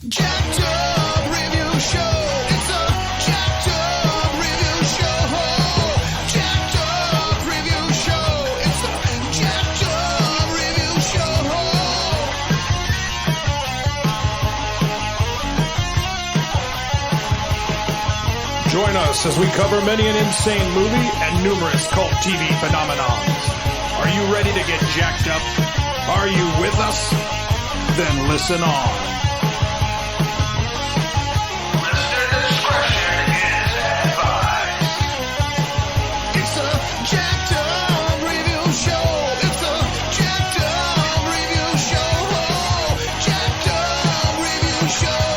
jacked up review show. It's a jacked up review show. Jacked up review show. It's a jacked up review show. Join us as we cover many an insane movie and numerous cult TV phenomenons. Are you ready to get jacked up? Are you with us? Then listen on. Listener discretion is advised. It's a jacked up review show. It's a jacked up review show. Jacked up review show.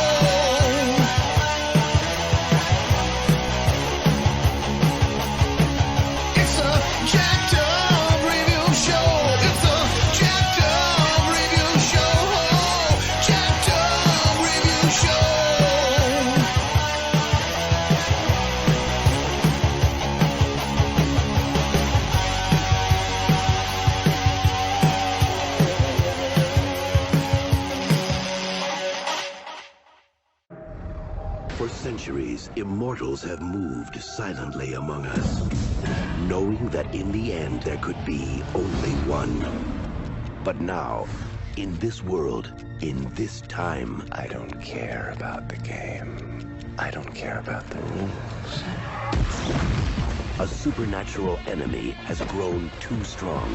It's a jacked up review show. It's a jacked up review show. Jacked up review show. For centuries, immortals have moved silently among us, knowing that in the end there could be only one. But now, in this world, in this time, I don't care about the game. I don't care about the rules. a supernatural enemy has grown too strong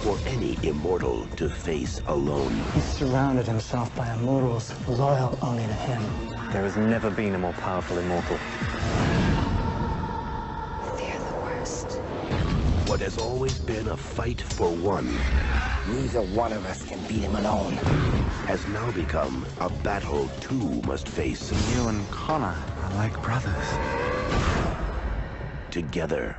for any immortal to face alone. He surrounded himself by immortals, loyal only to him. There has never been a more powerful immortal. They're the worst. What has always been a fight for one Neither one of us can beat him alone. has now become a battle two must face You and Connor are like brothers. together.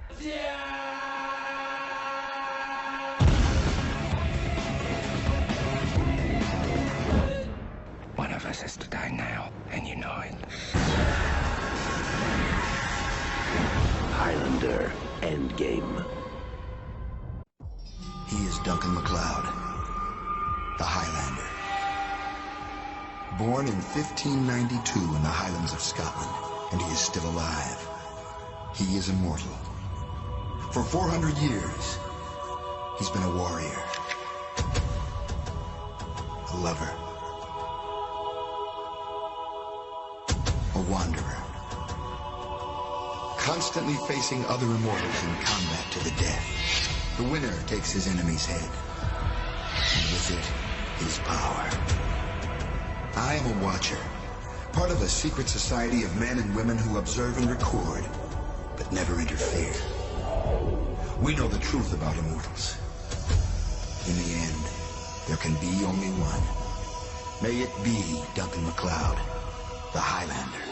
One of us has to die now, and you know it. Highlander Endgame. He is Duncan MacLeod, the Highlander. Born in 1592 in the Highlands of Scotland, and he is still alive. He is immortal. For 400 years, he's been a warrior, a lover, a wanderer, constantly facing other immortals in combat to the death. The winner takes his enemy's head, and with it, his power. I am a watcher, part of a secret society of men and women who observe and record, but never interfere. We know the truth about immortals. In the end, there can be only one. May it be Duncan MacLeod, the Highlander.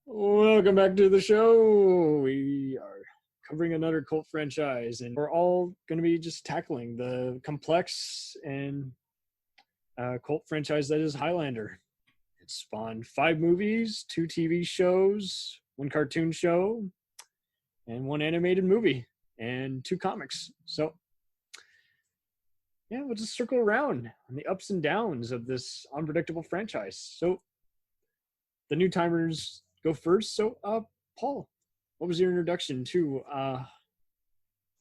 Welcome back to the show. We are covering another cult franchise, and we're all going to be just tackling the complex and cult franchise that is Highlander. It spawned 5 movies, 2 TV shows, 1 cartoon show, and 1 animated movie, and 2 comics. So, yeah, we'll just circle around on the ups and downs of this unpredictable franchise. So, the new timers go first. So, Paul, what was your introduction to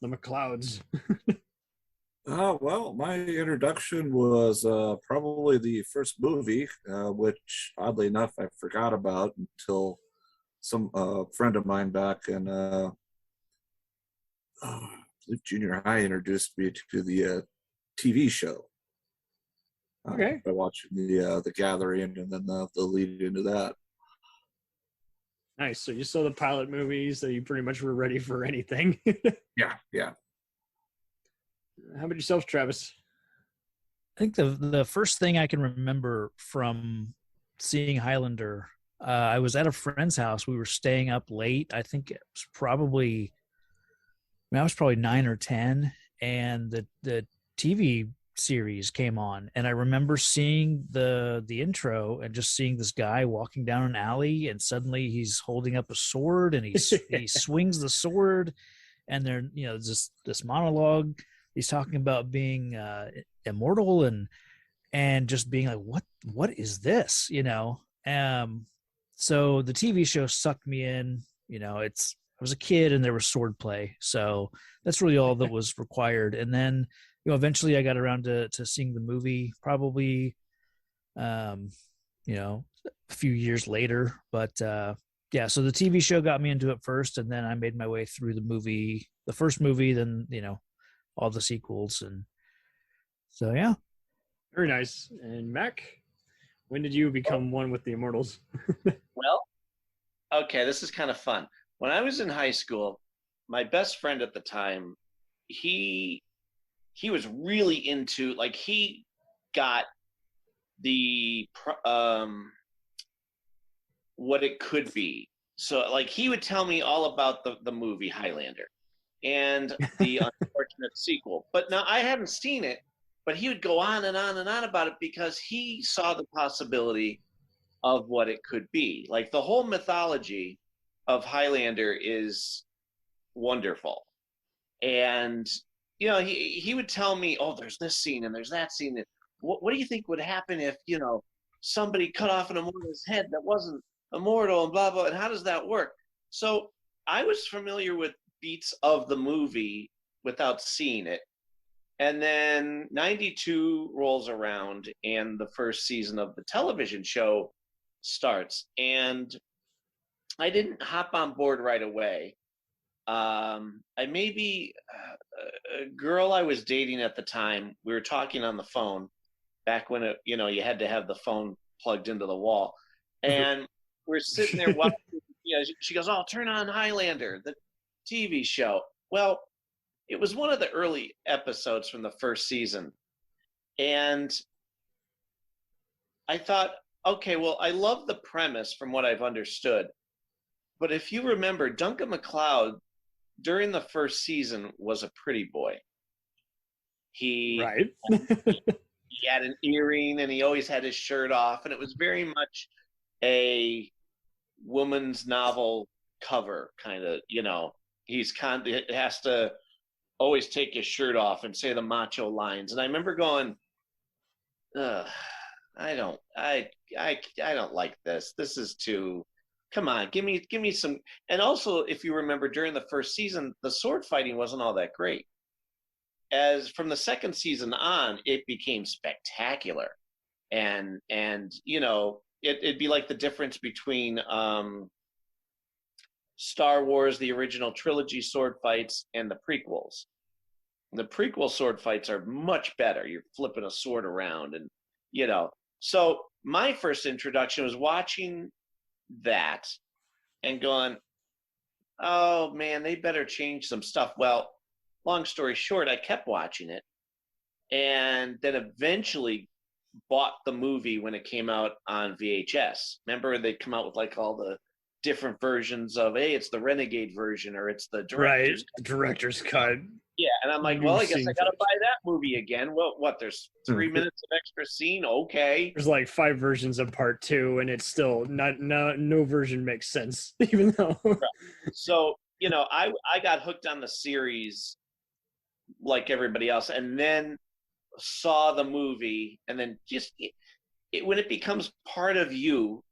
the MacLeods? Well, my introduction was probably the first movie, which oddly enough I forgot about until some friend of mine back in I believe junior high introduced me to the TV show. Okay. By watching the Gathering and then the lead into that. Nice. So you saw the pilot movie, so you pretty much were ready for anything. Yeah. How about yourself, Travis? I think the first thing I can remember from seeing Highlander, I was at a friend's house. We were staying up late. I think it was probably, I was probably 9 or 10, and the TV series came on, and I remember seeing the intro and just seeing this guy walking down an alley, and suddenly he's holding up a sword, and he swings the sword, and there, just this monologue. He's talking about being immortal, and and just being like, what is this? So the TV show sucked me in. I was a kid and there was swordplay, so that's really all that was required. And then eventually I got around to seeing the movie, probably a few years later. But yeah, so the TV show got me into it first, and then I made my way through the first movie, then all the sequels. And so yeah. Very nice. And Mac, when did you become one with the Immortals? Well, okay, this is kind of fun. When I was in high school, my best friend at the time, he was really into, like, he got the what it could be. So, like, he would tell me all about the movie Highlander and the unfortunate sequel. But now I hadn't seen it, but he would go on and on and on about it because he saw the possibility of what it could be. Like, the whole mythology of Highlander is wonderful. And, he would tell me, oh, there's this scene and there's that scene. What do you think would happen if, somebody cut off an immortal's head that wasn't immortal and blah, blah, and how does that work? So I was familiar with beats of the movie without seeing it. And then 92 rolls around and the first season of the television show starts. And I didn't hop on board right away. A girl I was dating at the time, we were talking on the phone back when you had to have the phone plugged into the wall. And we're sitting there watching, she goes, oh, turn on Highlander, the TV show. Well, it was one of the early episodes from the first season. And I thought, okay, well, I love the premise from what I've understood. But if you remember, Duncan MacLeod during the first season was a pretty boy. He had an earring and he always had his shirt off. And it was very much a woman's novel cover kind of, it has to always take his shirt off and say the macho lines. And I remember going, I don't like this. This is too, come on, give me some. And also, if you remember, during the first season, the sword fighting wasn't all that great. As from the second season on, it became spectacular. And it'd be like the difference between Star Wars, the original trilogy sword fights, and the prequels. The prequel sword fights are much better. You're flipping a sword around and, So my first introduction was watching that and going, oh, man, they better change some stuff. Well, long story short, I kept watching it and then eventually bought the movie when it came out on VHS. Remember, they'd come out with like all the different versions of, hey, it's the Renegade version or it's the director's cut. Yeah, and I'm like, well, I guess I gotta buy that movie again. Well, there's 3 minutes of extra scene? Okay. There's like 5 versions of part 2, and it's still no version makes sense, even though. Right. So, I got hooked on the series like everybody else, and then saw the movie, and then just when it becomes part of you,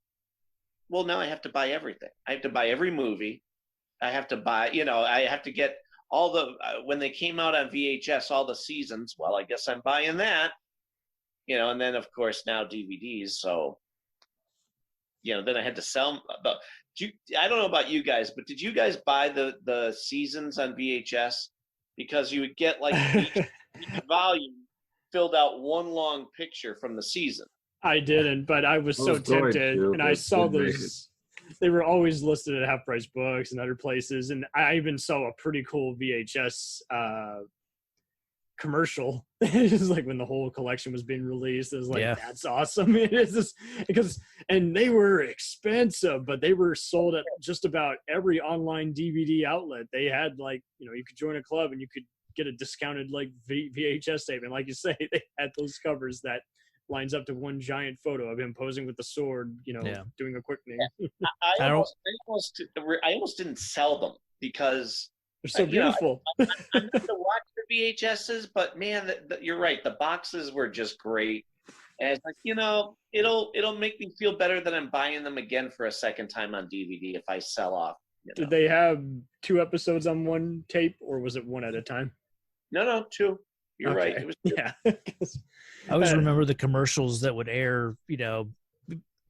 well, now I have to buy everything. I have to buy every movie. I have to buy, I have to get all the, when they came out on VHS, all the seasons. Well, I guess I'm buying that, and then of course now DVDs. So, then I had to sell. I don't know about you guys, but did you guys buy the seasons on VHS? Because you would get like each volume filled out one long picture from the season. I didn't, but I was so tempted, and I saw those. They were always listed at Half Price Books and other places, and I even saw a pretty cool VHS commercial. It was like when the whole collection was being released. It was like, that's awesome. It is just because, and they were expensive, but they were sold at just about every online DVD outlet. They had like, you could join a club and you could get a discounted like VHS tape, and like you say, they had those covers that lines up to one giant photo of him posing with the sword, doing a quickening. I almost didn't sell them because they're so beautiful. I'm going to watch the VHSs, but man, you're right. The boxes were just great. And it's like, it'll make me feel better that I'm buying them again for a second time on DVD if I sell off. Did they have 2 episodes on one tape, or was it one at a time? No, 2. You're Okay. right. It was 2. Yeah. I always remember the commercials that would air,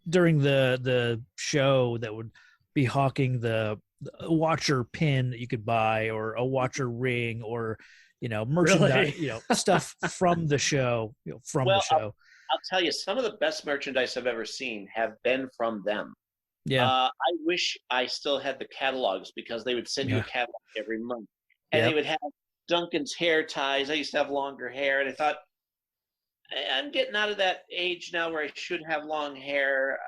during the show that would be hawking the watcher pin that you could buy, or a watcher ring, or merchandise, Really? stuff from the show, the show. I'll tell you, some of the best merchandise I've ever seen have been from them. Yeah. I wish I still had the catalogs, because they would send you a catalog every month, and they would have Duncan's hair ties. I used to have longer hair, and I thought, I'm getting out of that age now where I should have long hair.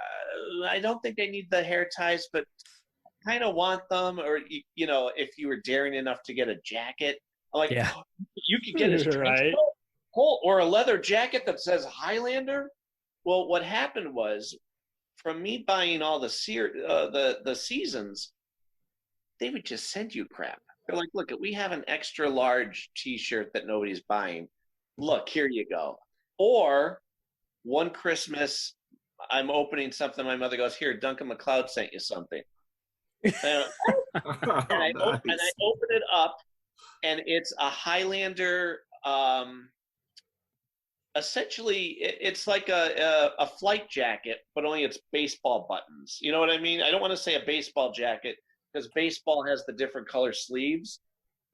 I don't think I need the hair ties, but I kind of want them. Or if you were daring enough to get a jacket, I'm like, you could get a right. or a leather jacket that says Highlander. Well, what happened was, from me buying all the seasons, they would just send you crap. They're like, look, we have an extra large T-shirt that nobody's buying. Look, here you go. Or one Christmas, I'm opening something. My mother goes, here, Duncan MacLeod sent you something. And I open it up, and it's a Highlander. Essentially, it's like a flight jacket, but only it's baseball buttons. You know what I mean? I don't want to say a baseball jacket, because baseball has the different color sleeves,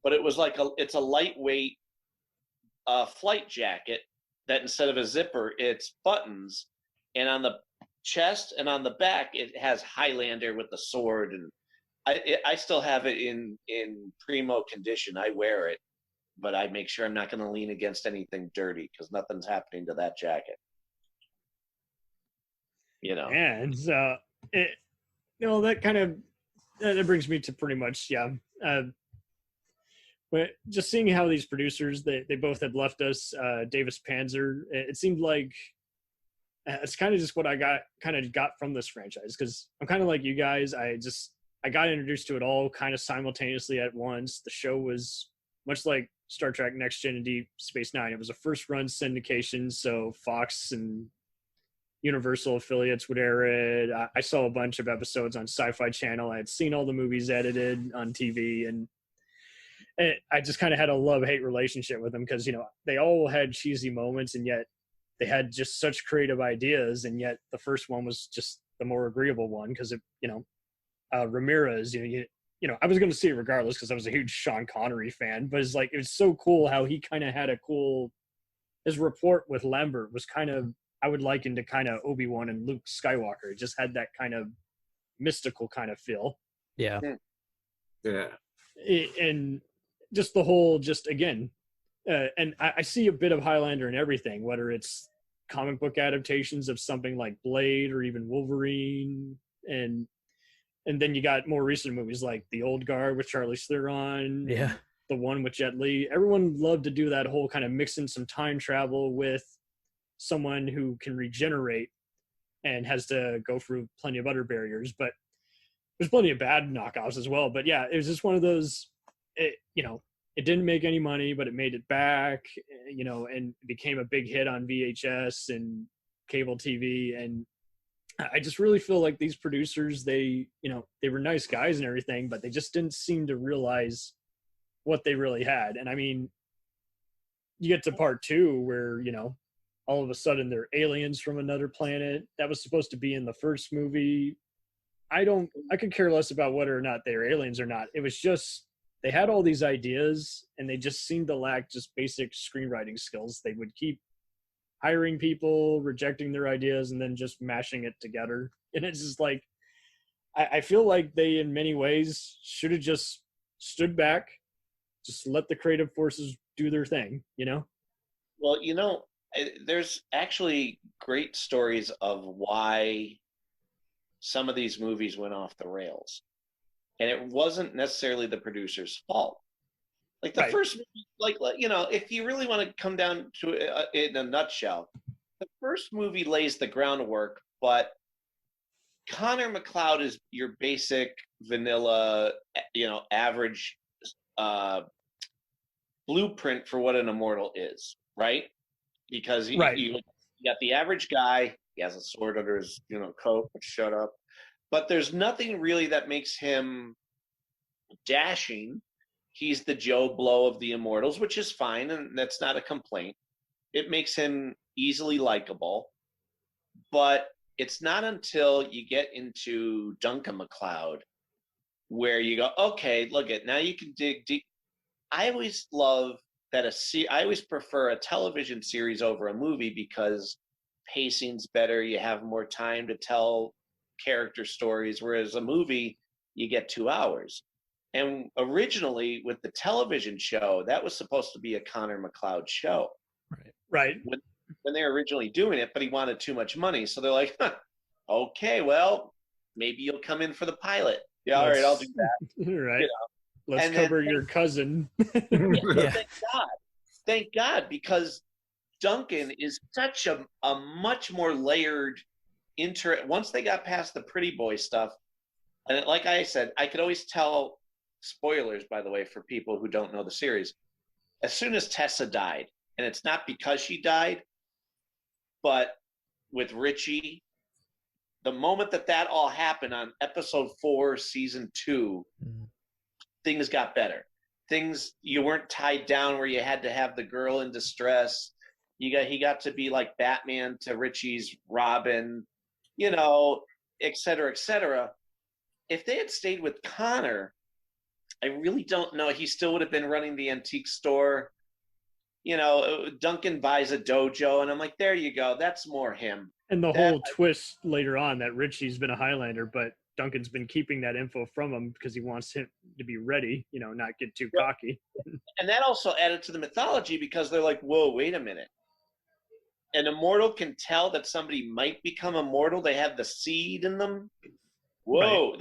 but it was like it's a lightweight flight jacket that instead of a zipper, it's buttons, and on the chest and on the back it has Highlander with the sword, and I still have it in primo condition. I wear it, but I make sure I'm not going to lean against anything dirty, because nothing's happening to that jacket. And so that kind of that brings me to pretty much but just seeing how these producers they both had left us, Davis Panzer, it seemed like it's kind of just what I got from this franchise, because I'm kind of like you guys. I got introduced to it all kind of simultaneously at once. The show was much like Star Trek Next Gen and Deep Space Nine. It was a first run syndication, so Fox and Universal affiliates would air it. I saw a bunch of episodes on Sci-Fi Channel. I had seen all the movies edited on TV, and I just kind of had a love-hate relationship with them, because they all had cheesy moments, and yet they had just such creative ideas, and yet the first one was just the more agreeable one, because it Ramirez, I was going to see it regardless, because I was a huge Sean Connery fan, but it was so cool how he kind of had his rapport with Lambert was kind of, I would liken to kind of Obi-Wan and Luke Skywalker. It just had that kind of mystical kind of feel. Yeah. And just the whole, and I see a bit of Highlander in everything, whether it's comic book adaptations of something like Blade or even Wolverine, and then you got more recent movies like The Old Guard with Charlize Theron, the one with Jet Li. Everyone loved to do that whole kind of mix in some time travel with someone who can regenerate and has to go through plenty of other barriers. But there's plenty of bad knockoffs as well. But yeah, it was just one of those, it didn't make any money, but it made it back, and it became a big hit on VHS and cable TV. And I just really feel like these producers, they were nice guys and everything, but they just didn't seem to realize what they really had. And I mean, you get to part 2 where, all of a sudden they're aliens from another planet. That was supposed to be in the first movie. I could care less about whether or not they're aliens or not. It was just, they had all these ideas and they just seemed to lack just basic screenwriting skills. They would keep hiring people, rejecting their ideas, and then just mashing it together. And it's just like, I feel like they, in many ways, should have just stood back, just let the creative forces do their thing, Well, there's actually great stories of why some of these movies went off the rails. And it wasn't necessarily the producer's fault. Like the first movie, if you really want to come down to it in a nutshell, the first movie lays the groundwork, but Connor MacLeod is your basic vanilla, average blueprint for what an immortal is, right? Because Right. you got the average guy, he has a sword under his coat, but shut up. But there's nothing really that makes him dashing. He's the Joe Blow of the Immortals, which is fine, and that's not a complaint. It makes him easily likable. But it's not until you get into Duncan MacLeod where you go, okay, look at now you can dig deep. I always love that I always prefer a television series over a movie because pacing's better. You have more time to tell character stories, whereas a movie you get 2 hours. And originally with the television show, that was supposed to be a Connor MacLeod show. Right. When they were originally doing it, but he wanted too much money. So they're like, okay, well, maybe you'll come in for the pilot. Yeah, all right, I'll do that. Right. Let's cover your cousin. Yeah. Thank God, because Duncan is such a much more layered once they got past the pretty boy stuff, and like I said, I could always tell, spoilers, by the way, for people who don't know the series, as soon as Tessa died, and it's not because she died, but with Richie, the moment that all happened on episode 4, season 2, things got better. You weren't tied down where you had to have the girl in distress. He got to be like Batman to Richie's Robin, et cetera, et cetera. If they had stayed with Connor, I really don't know. He still would have been running the antique store. Duncan buys a dojo, and I'm like, there you go. That's more him. And the whole twist later on that Richie's been a Highlander, but Duncan's been keeping that info from him because he wants him to be ready, not get too cocky. And that also added to the mythology because they're like, whoa, wait a minute. An immortal can tell that somebody might become immortal. They have the seed in them. Whoa.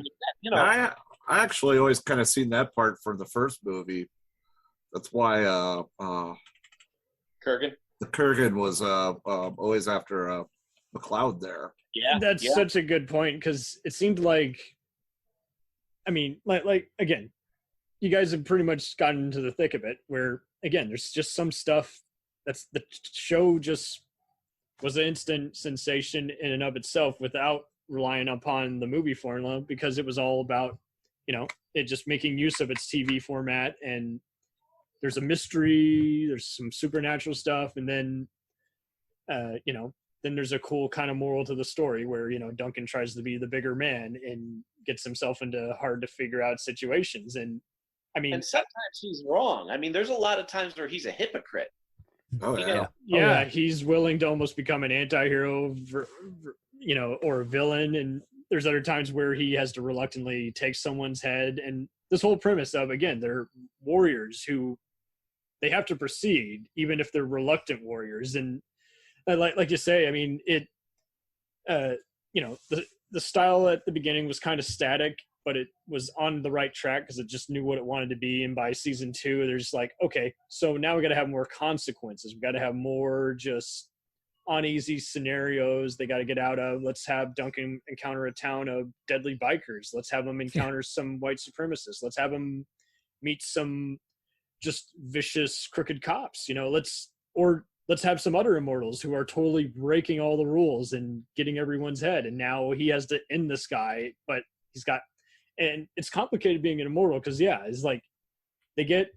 Right. I actually always kind of seen that part for the first movie. That's why Kurgan? The Kurgan was always after MacLeod there. Yeah, that's such a good point because it seemed like, I mean, like again, you guys have pretty much gotten into the thick of it. Where again, there's just some stuff that's the show just was an instant sensation in and of itself without relying upon the movie formula because it was all about it just making use of its TV format, and there's a mystery, there's some supernatural stuff, and then then there's a cool kind of moral to the story where, Duncan tries to be the bigger man and gets himself into hard to figure out situations. And I mean, and sometimes he's wrong. I mean, there's a lot of times where he's a hypocrite. Oh, yeah. Yeah. He's willing to almost become an anti-hero, or a villain. And there's other times where he has to reluctantly take someone's head. And this whole premise of, again, they're warriors who they have to proceed, even if they're reluctant warriors. And like you say, I mean, the style at the beginning was kind of static, but it was on the right track because it just knew what it wanted to be. And by season 2, there's like, okay, so now we got to have more consequences. We got to have more just uneasy scenarios they got to get out of. Let's have Duncan encounter a town of deadly bikers. Let's have him encounter some white supremacists. Let's have him meet some just vicious, crooked cops. Let's have some other immortals who are totally breaking all the rules and getting everyone's head. And now he has to end this guy, but and it's complicated being an immortal because, it's like they get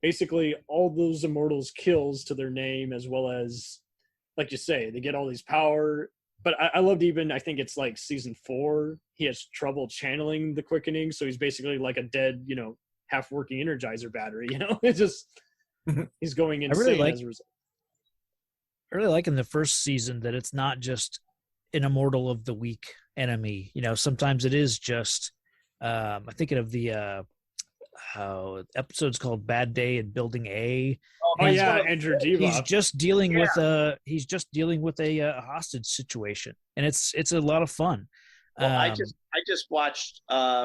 basically all those immortals kills to their name, as well as, like you say, they get all these power. But I loved I think it's like season 4, he has trouble channeling the Quickenings. So he's basically like a dead, half working Energizer battery, it's just, he's going insane as a result. I really like in the first season that it's not just an immortal of the weak enemy. Sometimes it is just, I'm thinking of the episode's called Bad Day in Building A. Oh yeah, Andrew Divoff. He's just dealing with a hostage situation, and it's a lot of fun. Well, I just watched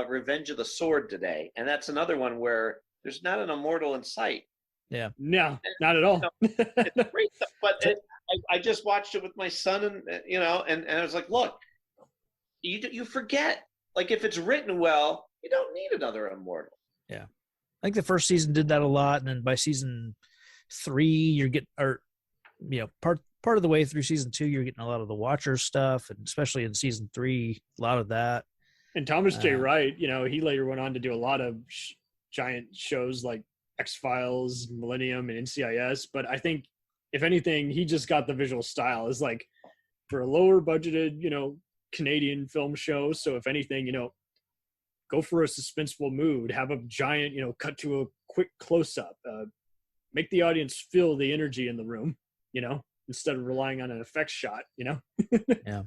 Revenge of the Sword today, and that's another one where there's not an immortal in sight. Yeah, no, not at all. It's great stuff, but I just watched it with my son, and I was like, look, you forget, like, if it's written well, you don't need another immortal. Yeah, I think the first season did that a lot, and then by season 3, you're getting, or part of the way through season 2, you're getting a lot of the Watcher stuff, and especially in season 3, a lot of that. And Thomas J. Wright, he later went on to do a lot of giant shows like X-Files, Millennium, and NCIS. But I think, if anything, he just got the visual style. Is like for a lower budgeted, Canadian film show. So if anything, go for a suspenseful mood, have a giant, cut to a quick close-up, make the audience feel the energy in the room, instead of relying on an effects shot, Yeah. Yeah.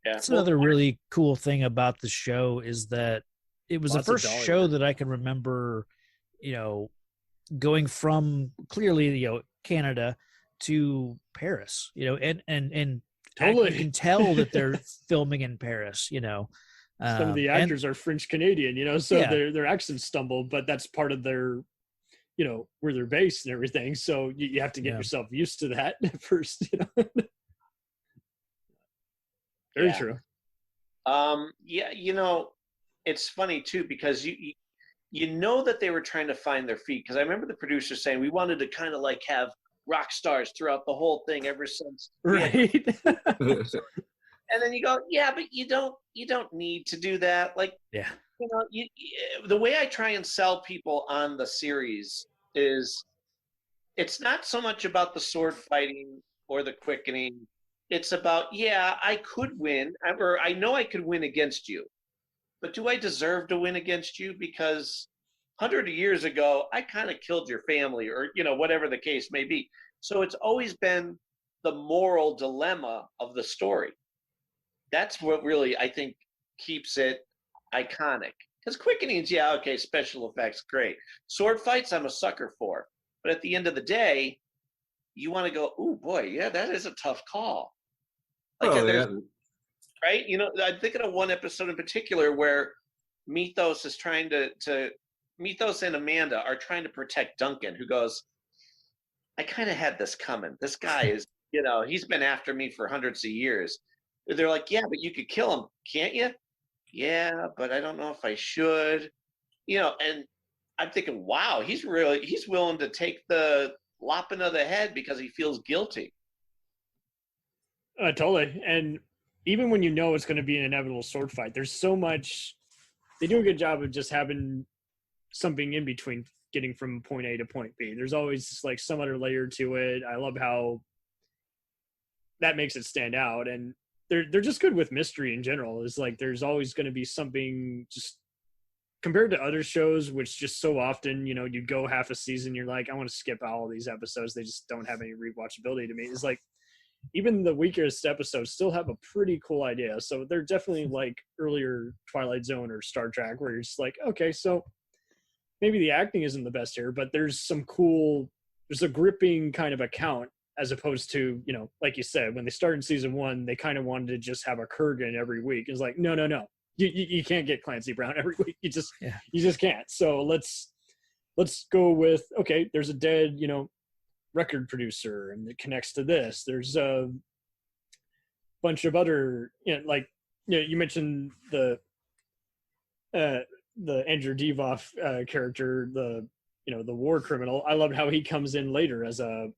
That's another really cool thing about the show is that it was the first show that I can remember, going from clearly, Canada to Paris, and Totally. you can tell that they're filming in Paris, Some of the actors are French Canadian, so Yeah. their accents stumble, but that's part of their, where they're based and everything. So you have to get yourself used to that at first, Very true. It's funny too, because you know that they were trying to find their feet, because I remember the producers saying we wanted to kind of like have rock stars throughout the whole thing ever since. Right. And then you go, yeah, but you don't need to do that. Like, yeah, the way I try and sell people on the series is it's not so much about the sword fighting or the quickening. It's about, I could win, or I know I could win against you, but do I deserve to win against you? Because 100 years ago, I kind of killed your family, or, whatever the case may be. So it's always been the moral dilemma of the story. That's what really, I think, keeps it iconic. Because quickenings, special effects, great. Sword fights, I'm a sucker for. But at the end of the day, you want to go, oh boy, that is a tough call. Like, right? I'm thinking of one episode in particular where Methos is trying to Methos and Amanda are trying to protect Duncan, who goes, I kind of had this coming. This guy is, he's been after me for hundreds of years. They're like, yeah, but you could kill him, can't you? Yeah, but I don't know if I should. And I'm thinking, wow, he's willing to take the lopping of the head because he feels guilty. Totally. And even when it's going to be an inevitable sword fight, there's so much. They do a good job of just having something in between getting from point A to point B. There's always like some other layer to it. I love how that makes it stand out. And they're just good with mystery in general. It's like there's always going to be something, just compared to other shows, which just so often, you go half a season, you're like, I want to skip all of these episodes. They just don't have any rewatchability to me. It's like, even the weakest episodes still have a pretty cool idea. So they're definitely like earlier Twilight Zone or Star Trek, where you're just like, okay, so maybe the acting isn't the best here, but there's a gripping kind of account, as opposed to, like you said, when they started in season 1, they kind of wanted to just have a Kurgan every week. It's like, no. You can't get Clancy Brown every week. You just can't. So let's go with, okay, there's a dead, record producer, and it connects to this. There's a bunch of other, you mentioned the Andrew Divoff character, the war criminal. I loved how he comes in later as a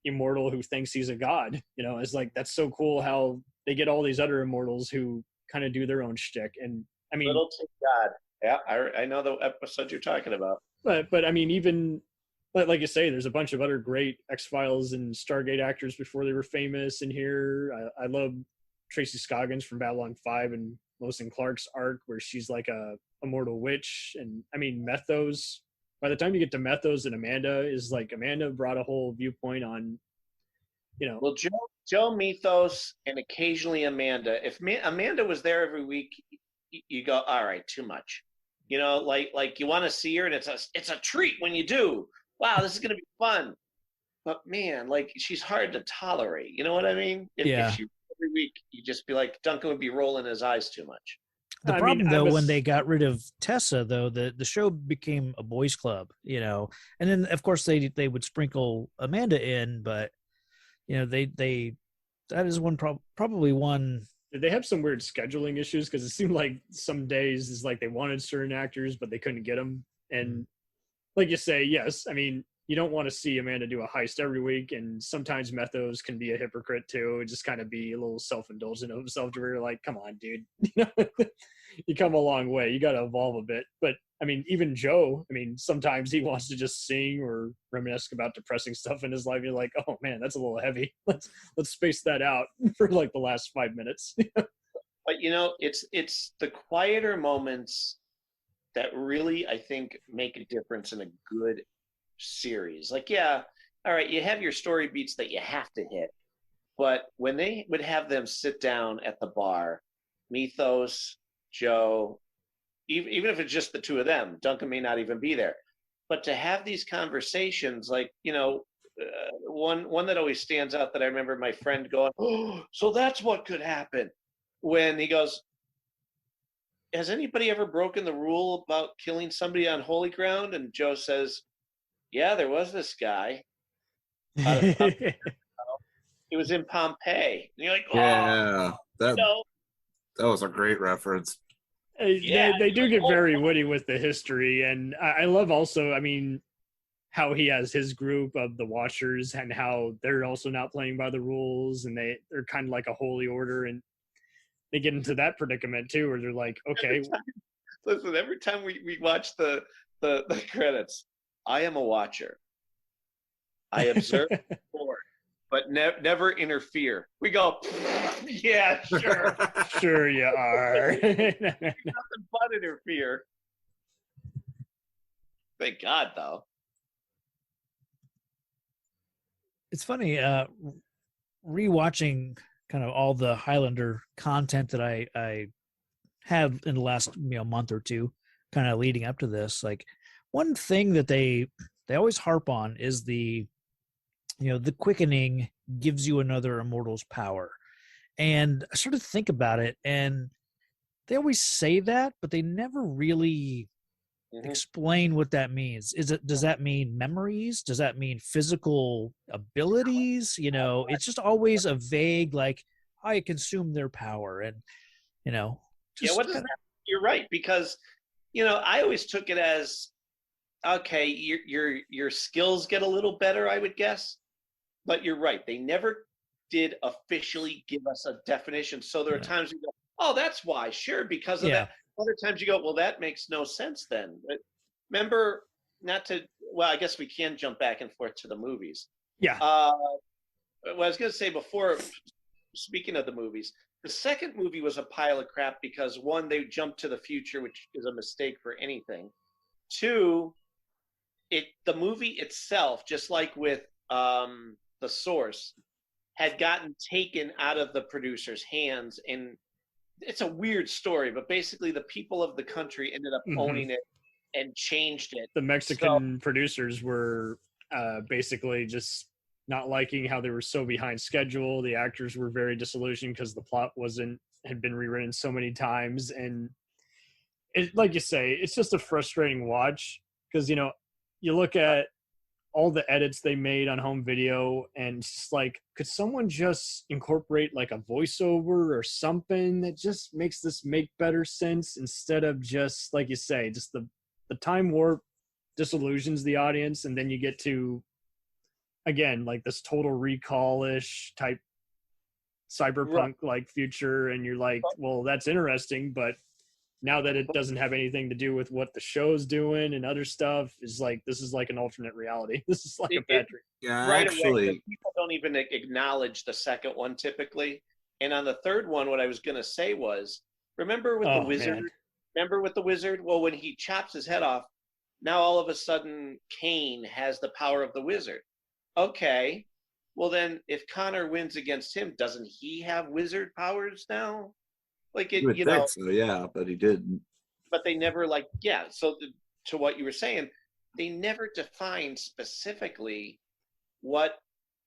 immortal who thinks he's a god. It's like, that's so cool how they get all these other immortals who kind of do their own shtick. And I mean, little to God. Yeah, I know the episode you're talking about. But I mean, even like you say, there's a bunch of other great X-Files and Stargate actors before they were famous in here. I love Tracy Scoggins from Babylon 5 and Lois and Clark's arc, where she's like a immortal witch. And I mean, Methos, by the time you get to Methos and Amanda brought a whole viewpoint on, Well, Joe Methos and occasionally Amanda. If Amanda was there every week, you go, all right, too much. Like you want to see her, and it's a treat when you do. Wow, this is going to be fun. But man, like, she's hard to tolerate. You know what I mean? If she every week, you just be like, Duncan would be rolling his eyes too much. The problem, when they got rid of Tessa, though, the show became a boys' club, and then of course they would sprinkle Amanda in, but that is probably one. Did they have some weird scheduling issues? Because it seemed like some days is like they wanted certain actors, but they couldn't get them. And like you say, yes, I mean, you don't want to see Amanda do a heist every week, and sometimes Methos can be a hypocrite too, just kind of be a little self-indulgent of himself to where you're like, come on, dude. You come a long way. You got to evolve a bit. But I mean, even Joe, I mean, sometimes he wants to just sing or reminisce about depressing stuff in his life. You're like, oh man, that's a little heavy. Let's space that out for like the last 5 minutes. But it's the quieter moments that really, I think, make a difference in a good series. Like, yeah, all right, you have your story beats that you have to hit, but when they would have them sit down at the bar, Methos, Joe, even if it's just the two of them, Duncan may not even be there, but to have these conversations, like, one that always stands out that I remember my friend going, oh, so that's what could happen, when he goes, has anybody ever broken the rule about killing somebody on holy ground? And Joe says, yeah, there was this guy. It was in Pompeii. And you're like, oh, Yeah, that no. that was a great reference. Yeah, they do get very witty with the history. And I love also, I mean, how he has his group of the Watchers and how they're also not playing by the rules, and they're kind of like a holy order. And they get into that predicament too, where they're like, okay. Every time we watch the credits, I am a watcher. I observe the board, but never interfere. We go, yeah, sure. Sure you are. Nothing but interfere. Thank God, though. It's funny, rewatching kind of all the Highlander content that I had in the last month or two, kind of leading up to this. Like, one thing that they always harp on is the quickening gives you another Immortals power. And I sort of think about it, and they always say that, but they never really explain what that means. Does that mean memories? Does that mean physical abilities? It's just always a vague, like, I consume their power, and what does that? You're right, because I always took it as, okay, your skills get a little better, I would guess, but you're right. They never did officially give us a definition. So there are times you go, oh, that's why, sure, because of that. Other times you go, well, that makes no sense then. But remember, I guess we can jump back and forth to the movies. Yeah. What I was going to say before, speaking of the movies, the second movie was a pile of crap because, one, they jumped to the future, which is a mistake for anything. Two, the movie itself, just like with The Source, had gotten taken out of the producer's hands, and it's a weird story, but basically the people of the country ended up owning it and changed it. The Mexican producers were basically just not liking how they were so behind schedule. The actors were very disillusioned because the plot had been rewritten so many times. And like you say, it's just a frustrating watch because, you look at all the edits they made on home video, and it's just like, could someone just incorporate like a voiceover or something that just makes this make better sense, instead of just, like you say, just the time warp disillusions the audience, and then you get to, again, like this Total Recall-ish type cyberpunk like future, and you're like, well, that's interesting, but now that it doesn't have anything to do with what the show's doing and other stuff, is like, this is like an alternate reality. This is like a bad dream. Yeah, right actually, away, people don't even acknowledge the second one typically. And on the third one, what I was going to say was, remember with the wizard? Man. Remember with the wizard? Well, when he chops his head off, now all of a sudden Kane has the power of the wizard. Okay, well then, if Connor wins against him, doesn't he have wizard powers now? Like, it, you know, so, yeah, but he didn't. But they never, like, yeah. So to what you were saying, they never defined specifically what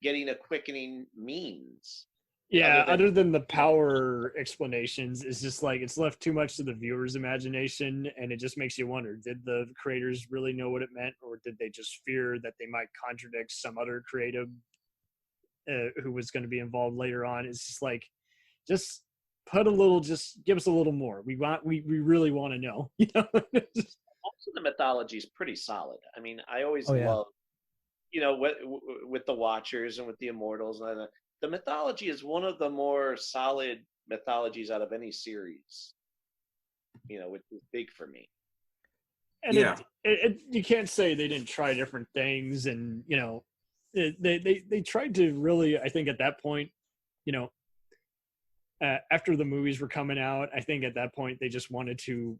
getting a quickening means. Yeah, other than the power explanations, it's just like, it's left too much to the viewer's imagination, and it just makes you wonder, did the creators really know what it meant, or did they just fear that they might contradict some other creative who was going to be involved later on? It's just like, just give us a little more. We really want to know. Most of the mythology is pretty solid. I mean, I always love with the Watchers and with the Immortals, and the mythology is one of the more solid mythologies out of any series. Which is big for me. And you can't say they didn't try different things, and they tried to really, I think at that point, after the movies were coming out, I think at that point they just wanted to,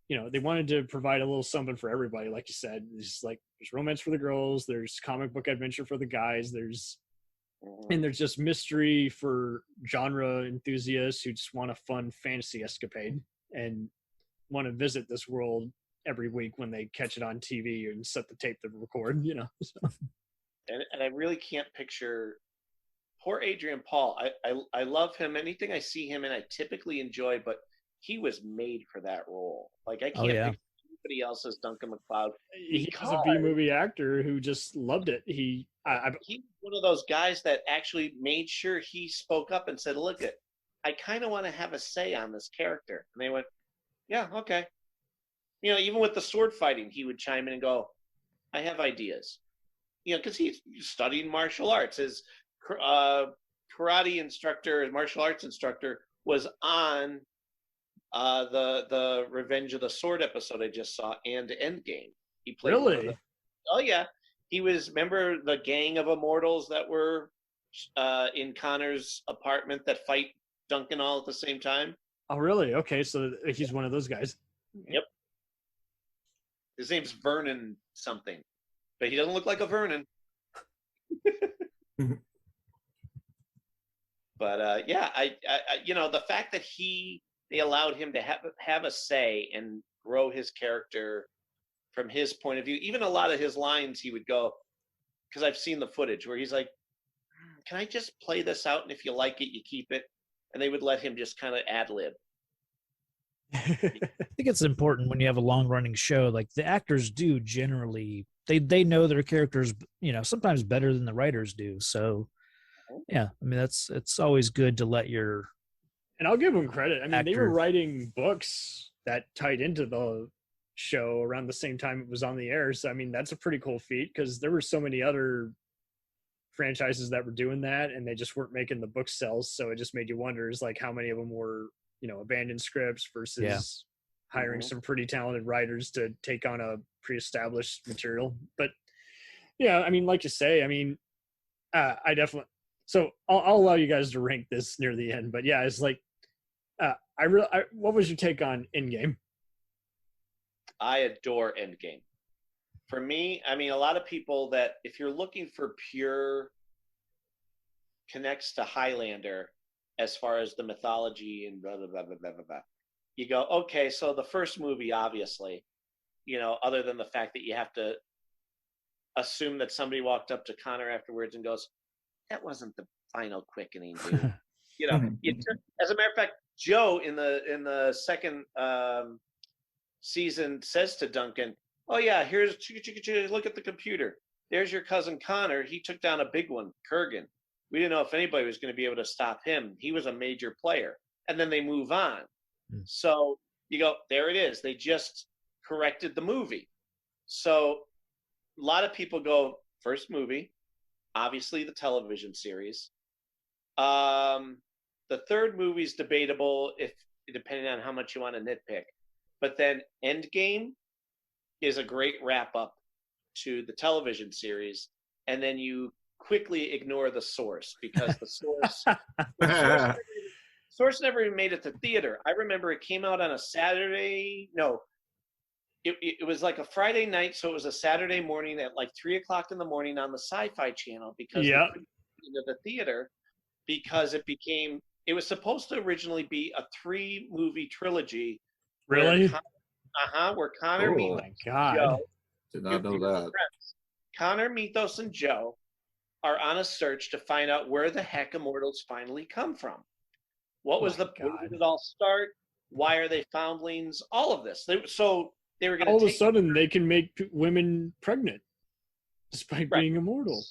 they wanted to provide a little something for everybody. Like you said, there's romance for the girls, there's comic book adventure for the guys, there's just mystery for genre enthusiasts who just want a fun fantasy escapade and want to visit this world every week when they catch it on TV and set the tape to record, So. And I really can't picture poor Adrian Paul. I love him. Anything I see him in, I typically enjoy, but he was made for that role. Like, I can't picture anybody else as Duncan MacLeod. He was a B-movie actor who just loved it. He's one of those guys that actually made sure he spoke up and said, look, I kind of want to have a say on this character. And they went, yeah, okay. Even with the sword fighting, he would chime in and go, I have ideas. Because he's studying martial arts. His karate instructor, martial arts instructor, was on the Revenge of the Sword episode I just saw and Endgame. He played. Really? Oh yeah, he was. Remember the gang of Immortals that were in Connor's apartment that fight Duncan all at the same time? Oh really? Okay, so he's one of those guys. Yep. His name's Vernon something, but he doesn't look like a Vernon. But yeah, I the fact that they allowed him to have a say and grow his character from his point of view. Even a lot of his lines, he would go, because I've seen the footage where he's like, "Can I just play this out? And if you like it, you keep it." And they would let him just kind of ad lib. I think it's important when you have a long running show. Like, the actors do generally, they know their characters, sometimes better than the writers do. So yeah, I mean, it's always good to let your, and I'll give them credit. I mean, they were actor writing books that tied into the show around the same time it was on the air. So I mean, that's a pretty cool feat, because there were so many other franchises that were doing that and they just weren't making the book sales. So it just made you wonder, is like how many of them were abandoned scripts versus hiring some pretty talented writers to take on a pre-established material. But yeah, I mean, like you say, I mean, I definitely, so I'll allow you guys to rank this near the end, but yeah, it's like, what was your take on Endgame? I adore Endgame. For me, I mean, a lot of people that, if you're looking for pure connects to Highlander as far as the mythology and blah, blah, blah, blah, blah, blah, blah, you go, okay, so the first movie, obviously, other than the fact that you have to assume that somebody walked up to Connor afterwards and goes, that wasn't the final quickening, dude. As a matter of fact, Joe in the second season says to Duncan, oh yeah, here's look at the computer. There's your cousin Connor. He took down a big one, Kurgan. We didn't know if anybody was going to be able to stop him. He was a major player. And then they move on. So you go, there it is. They just corrected the movie. So a lot of people go, first movie, obviously the television series. The third movie's debatable, if depending on how much you want to nitpick. But then Endgame is a great wrap up to the television series, and then you quickly ignore the source, because the source never even made it to theater. I remember it came out on a Saturday. No, it was like a Friday night, so it was a Saturday morning at like 3:00 in the morning on the Sci-Fi Channel, because they couldn't get into the theater, because it was supposed to originally be a 3-movie trilogy. Really? Where Connor, Oh Methos, my God. Joe, did not know that. Connor, Methos, and Joe are on a search to find out where the heck Immortals finally come from. Where did it all start? Why are they foundlings? All of this. They were going to all of a sudden they can make women pregnant despite being immortal.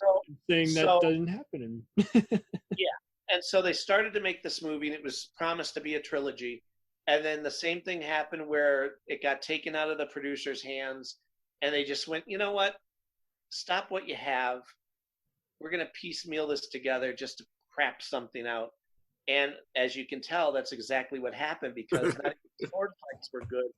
Saying that doesn't happen. Yeah. And so they started to make this movie, and it was promised to be a trilogy. And then the same thing happened where it got taken out of the producer's hands, and they just went, you know what? stop what you have. We're going to piecemeal this together just to crap something out. And as you can tell, that's exactly what happened, because not even the sword fights were good.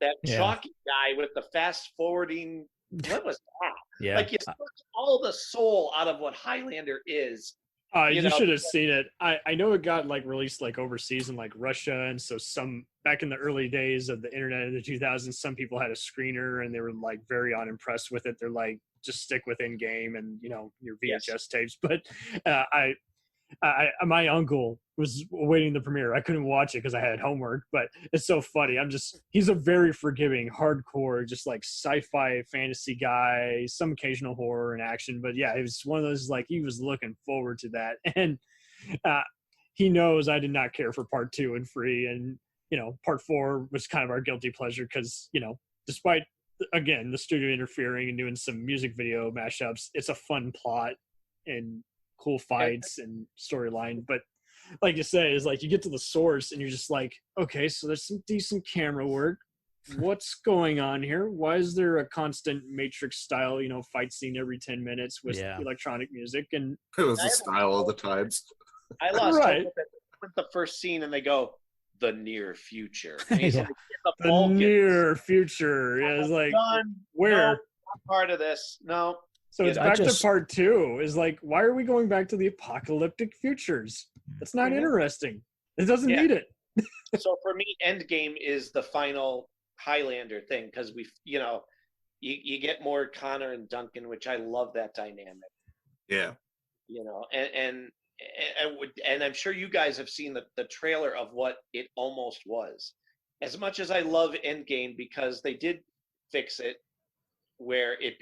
That chalky guy with the fast forwarding, what was that? Yeah. Like, you took all the soul out of what Highlander is. You should have seen it. I know it got like released like overseas in like Russia, and so some back in the early days of the internet in the 2000s, some people had a screener and they were like very unimpressed with it. They're like, just stick with in game and your VHS tapes. But my uncle was awaiting the premiere. I couldn't watch it because I had homework, but it's so funny. He's a very forgiving, hardcore, just like sci-fi fantasy guy, some occasional horror and action. But yeah, it was one of those, like, he was looking forward to that. And he knows I did not care for part 2 and 3. And, part 4 was kind of our guilty pleasure because, despite, again, the studio interfering and doing some music video mashups, it's a fun plot and cool fights and storyline. But like you say, is like you get to the source and you're just like, okay, so there's some decent camera work. What's going on here? Why is there a constant Matrix style, fight scene every 10 minutes with electronic music? And it was the style of the times. I lost hope with the first scene, and they go, the near future. And he's like, the near future. Yeah, it's like, where? No, not part of this. No. So it's back to part 2. Is like, why are we going back to the apocalyptic futures? That's not interesting. It doesn't need it. So for me, Endgame is the final Highlander thing, because you get more Connor and Duncan, which I love that dynamic. Yeah. And I'm sure you guys have seen the trailer of what it almost was. As much as I love Endgame, because they did fix it, where it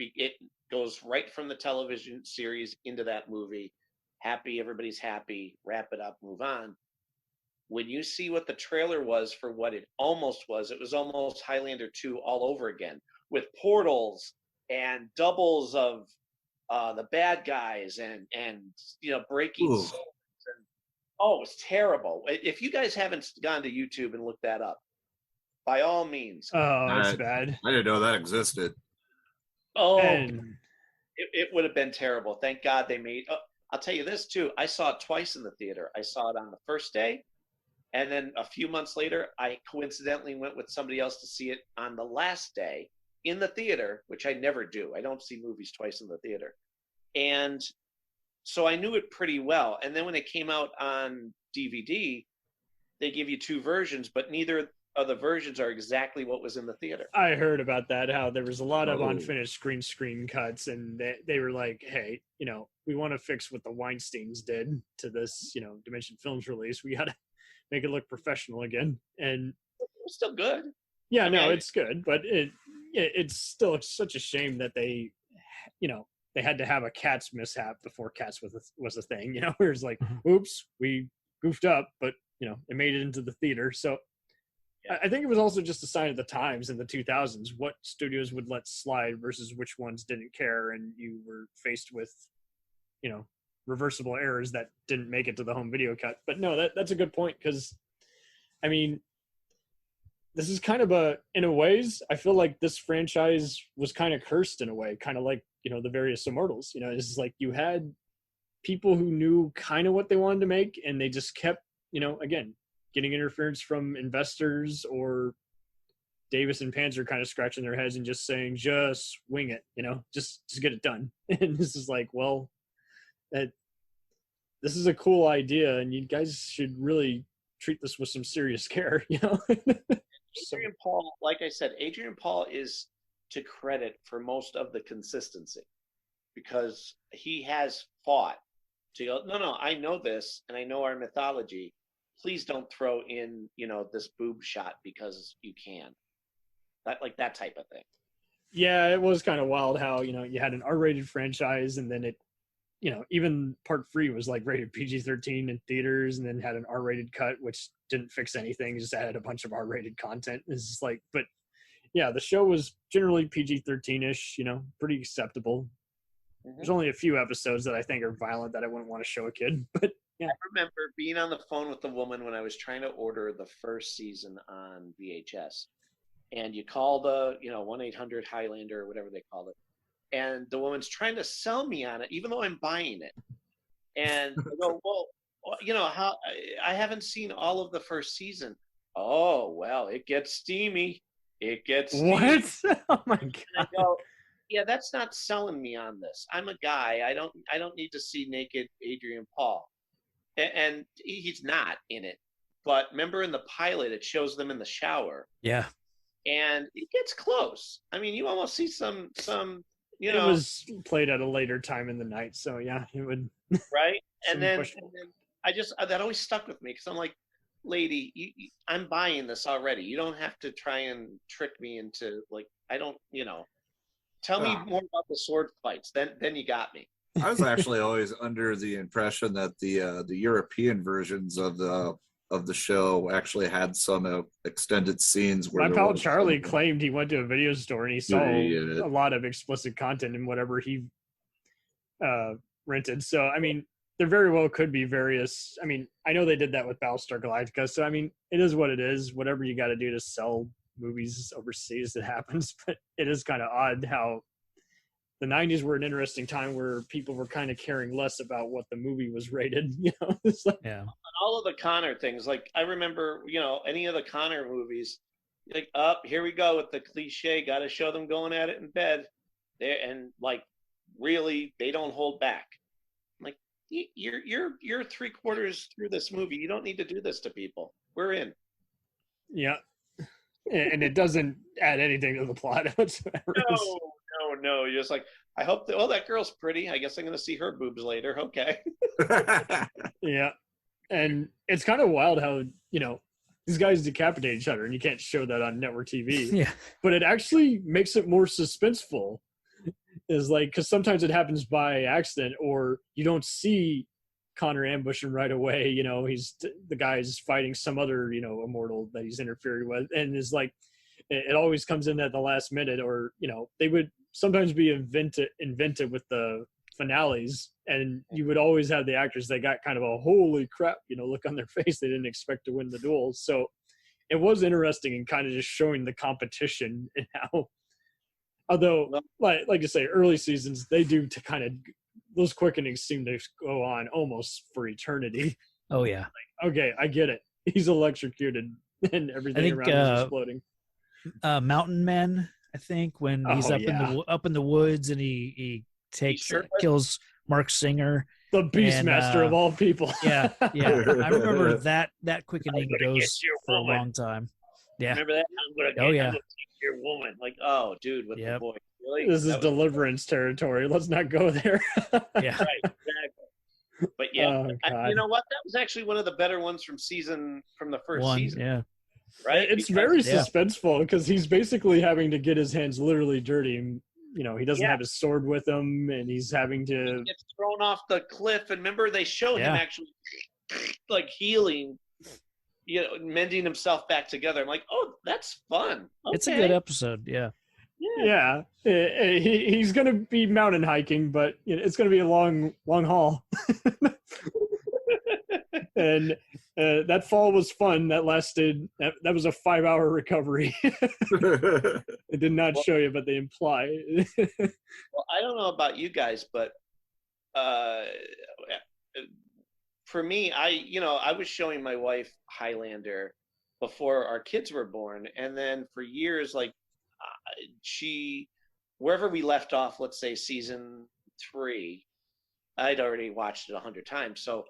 goes right from the television series into that movie. Happy, everybody's happy, wrap it up, move on. When you see what the trailer was for what it was almost Highlander 2 all over again, with portals and doubles of the bad guys and breaking souls. And, it was terrible. If you guys haven't gone to YouTube and looked that up, by all means. Oh, that's bad. I didn't know that existed. Oh, it would have been terrible. Thank God they made. I'll tell you this too. I saw it twice in the theater. I saw it on the first day, and then a few months later, I coincidentally went with somebody else to see it on the last day in the theater, which I never do. I don't see movies twice in the theater, and so I knew it pretty well. And then when it came out on DVD, they give you 2 versions, but neither of the versions are exactly what was in the theater. I heard about that, how there was a lot of unfinished green screen cuts, and they were like, hey, we want to fix what the Weinsteins did to this, Dimension Films release. We got to make it look professional again. And it was still good. Yeah, it's good, but it's still such a shame that they had to have a Cats mishap before Cats was a thing, where it's like, oops, we goofed up, but it made it into the theater. So I think it was also just a sign of the times in the 2000s, what studios would let slide versus which ones didn't care. And you were faced with, reversible errors that didn't make it to the home video cut. But no, that's a good point, because, I mean, this is kind of in a ways, I feel like this franchise was kind of cursed in a way, kind of like, the various Immortals. This is like you had people who knew kind of what they wanted to make, and they just kept, again, getting interference from investors, or Davis and Panzer kind of scratching their heads and just saying, just wing it, just get it done. And this is like, well, this is a cool idea, and you guys should really treat this with some serious care, Adrian Paul, like I said, Adrian Paul is to credit for most of the consistency, because he has fought to go, no, I know this, and I know our mythology. Please don't throw in, this boob shot because you can. That type of thing. Yeah, it was kind of wild how, you had an R-rated franchise, and then it, even part 3 was like rated PG-13 in theaters, and then had an R-rated cut, which didn't fix anything, just added a bunch of R-rated content. It's just like, but yeah, the show was generally PG-13-ish, pretty acceptable. There's only a few episodes that I think are violent that I wouldn't want to show a kid, but yeah. I remember being on the phone with the woman when I was trying to order the first season on VHS, and you call the 1-800 Highlander or whatever they call it, and the woman's trying to sell me on it, even though I'm buying it. And I go, well, you know, how I haven't seen all of the first season. Oh, well, it gets steamy. It gets steamy. What? Oh my god! And I go, yeah, that's not selling me on this. I'm a guy. I don't need to see naked Adrian Paul, and he's not in it. But remember in the pilot, it shows them in the shower. Yeah. And it gets close. I mean, you almost see some, you know. It was played at a later time in the night, so yeah, it would. Right, and then I just that always stuck with me because I'm like, lady, I'm buying this already. You don't have to try and trick me into like I don't, you know. Tell me more about the sword fights. Then you got me. I was actually always under the impression that the European versions of the show actually had some extended scenes where my pal Charlie claimed he went to a video store and he saw a lot of explicit content in whatever he rented. So I mean, there very well could be various. I mean, I know they did that with Battlestar Galactica. So I mean, it is what it is. Whatever you got to do to sell movies overseas, it happens. But it is kind of odd how the 90s were an interesting time where people were kind of caring less about what the movie was rated. You know, it's like, yeah. All of the Connor things, like I remember, you know, any of the Connor movies, like, here we go with the cliche, got to show them going at it in bed, there, and like, really, they don't hold back. I'm like, you're 3/4 through this movie. You don't need to do this to people. We're in. Yeah, and it doesn't add anything to the plot whatsoever. No. You're just like, I hope that. Well, that girl's pretty. I guess I'm going to see her boobs later. Okay. Yeah. And it's kind of wild how, you know, these guys decapitate each other and you can't show that on network TV. Yeah. But it actually makes it more suspenseful. Is like, because sometimes it happens by accident or you don't see Connor ambush him right away. You know, the guy's fighting some other, you know, immortal that he's interfering with. And is like, it always comes in at the last minute, or, you know, they would sometimes be invented with the finales, and you would always have the actors that got kind of a holy crap, you know, look on their face. They didn't expect to win the duel. So it was interesting and kind of just showing the competition and how, although like you say, early seasons, they do to kind of, those quickenings seem to go on almost for eternity. Oh yeah. Like, okay, I get it. He's electrocuted and everything around is exploding. Mountain Men, I think, when he's up in the woods and he kills Mark Singer, the Beastmaster of all people. Yeah. I remember that quickening goes for a long time. Yeah. Remember that? I'm gonna take your woman. Like, oh, dude, with the boy. Really? This is Deliverance territory. Let's not go there. Yeah. Right, exactly. But yeah, you know what? That was actually one of the better ones from the first season. Yeah. Right? It's very suspenseful because he's basically having to get his hands literally dirty. And, you know, he doesn't have his sword with him, and he's having to. He gets thrown off the cliff, and remember they showed him actually like healing, you know, mending himself back together. I'm like, oh, that's fun. Okay. It's a good episode. Yeah. Yeah. He's going to be mountain hiking, but you know, it's going to be a long haul. And that fall was fun. That lasted. That was a 5-hour recovery. It did not show you, but they imply. Well, I don't know about you guys, but for me, I was showing my wife Highlander before our kids were born, and then for years, like wherever we left off, let's say season 3, I'd already watched it 100 times. So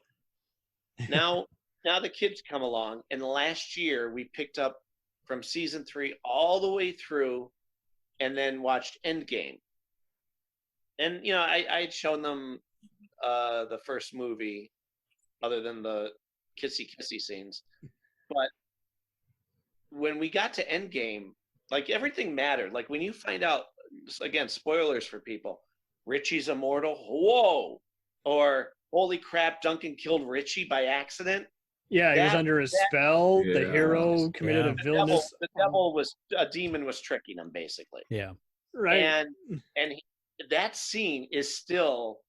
now the kids come along, and last year we picked up from season 3 all the way through, and then watched Endgame. And you know, I'd shown them the first movie, other than the kissy scenes. But when we got to Endgame, like everything mattered. Like when you find out, again, spoilers for people, Richie's immortal. Whoa! Or holy crap, Duncan killed Richie by accident. Yeah, he was under a spell. Yeah. The hero committed a villainous. A demon was tricking him, basically. Yeah. Right. And that scene is still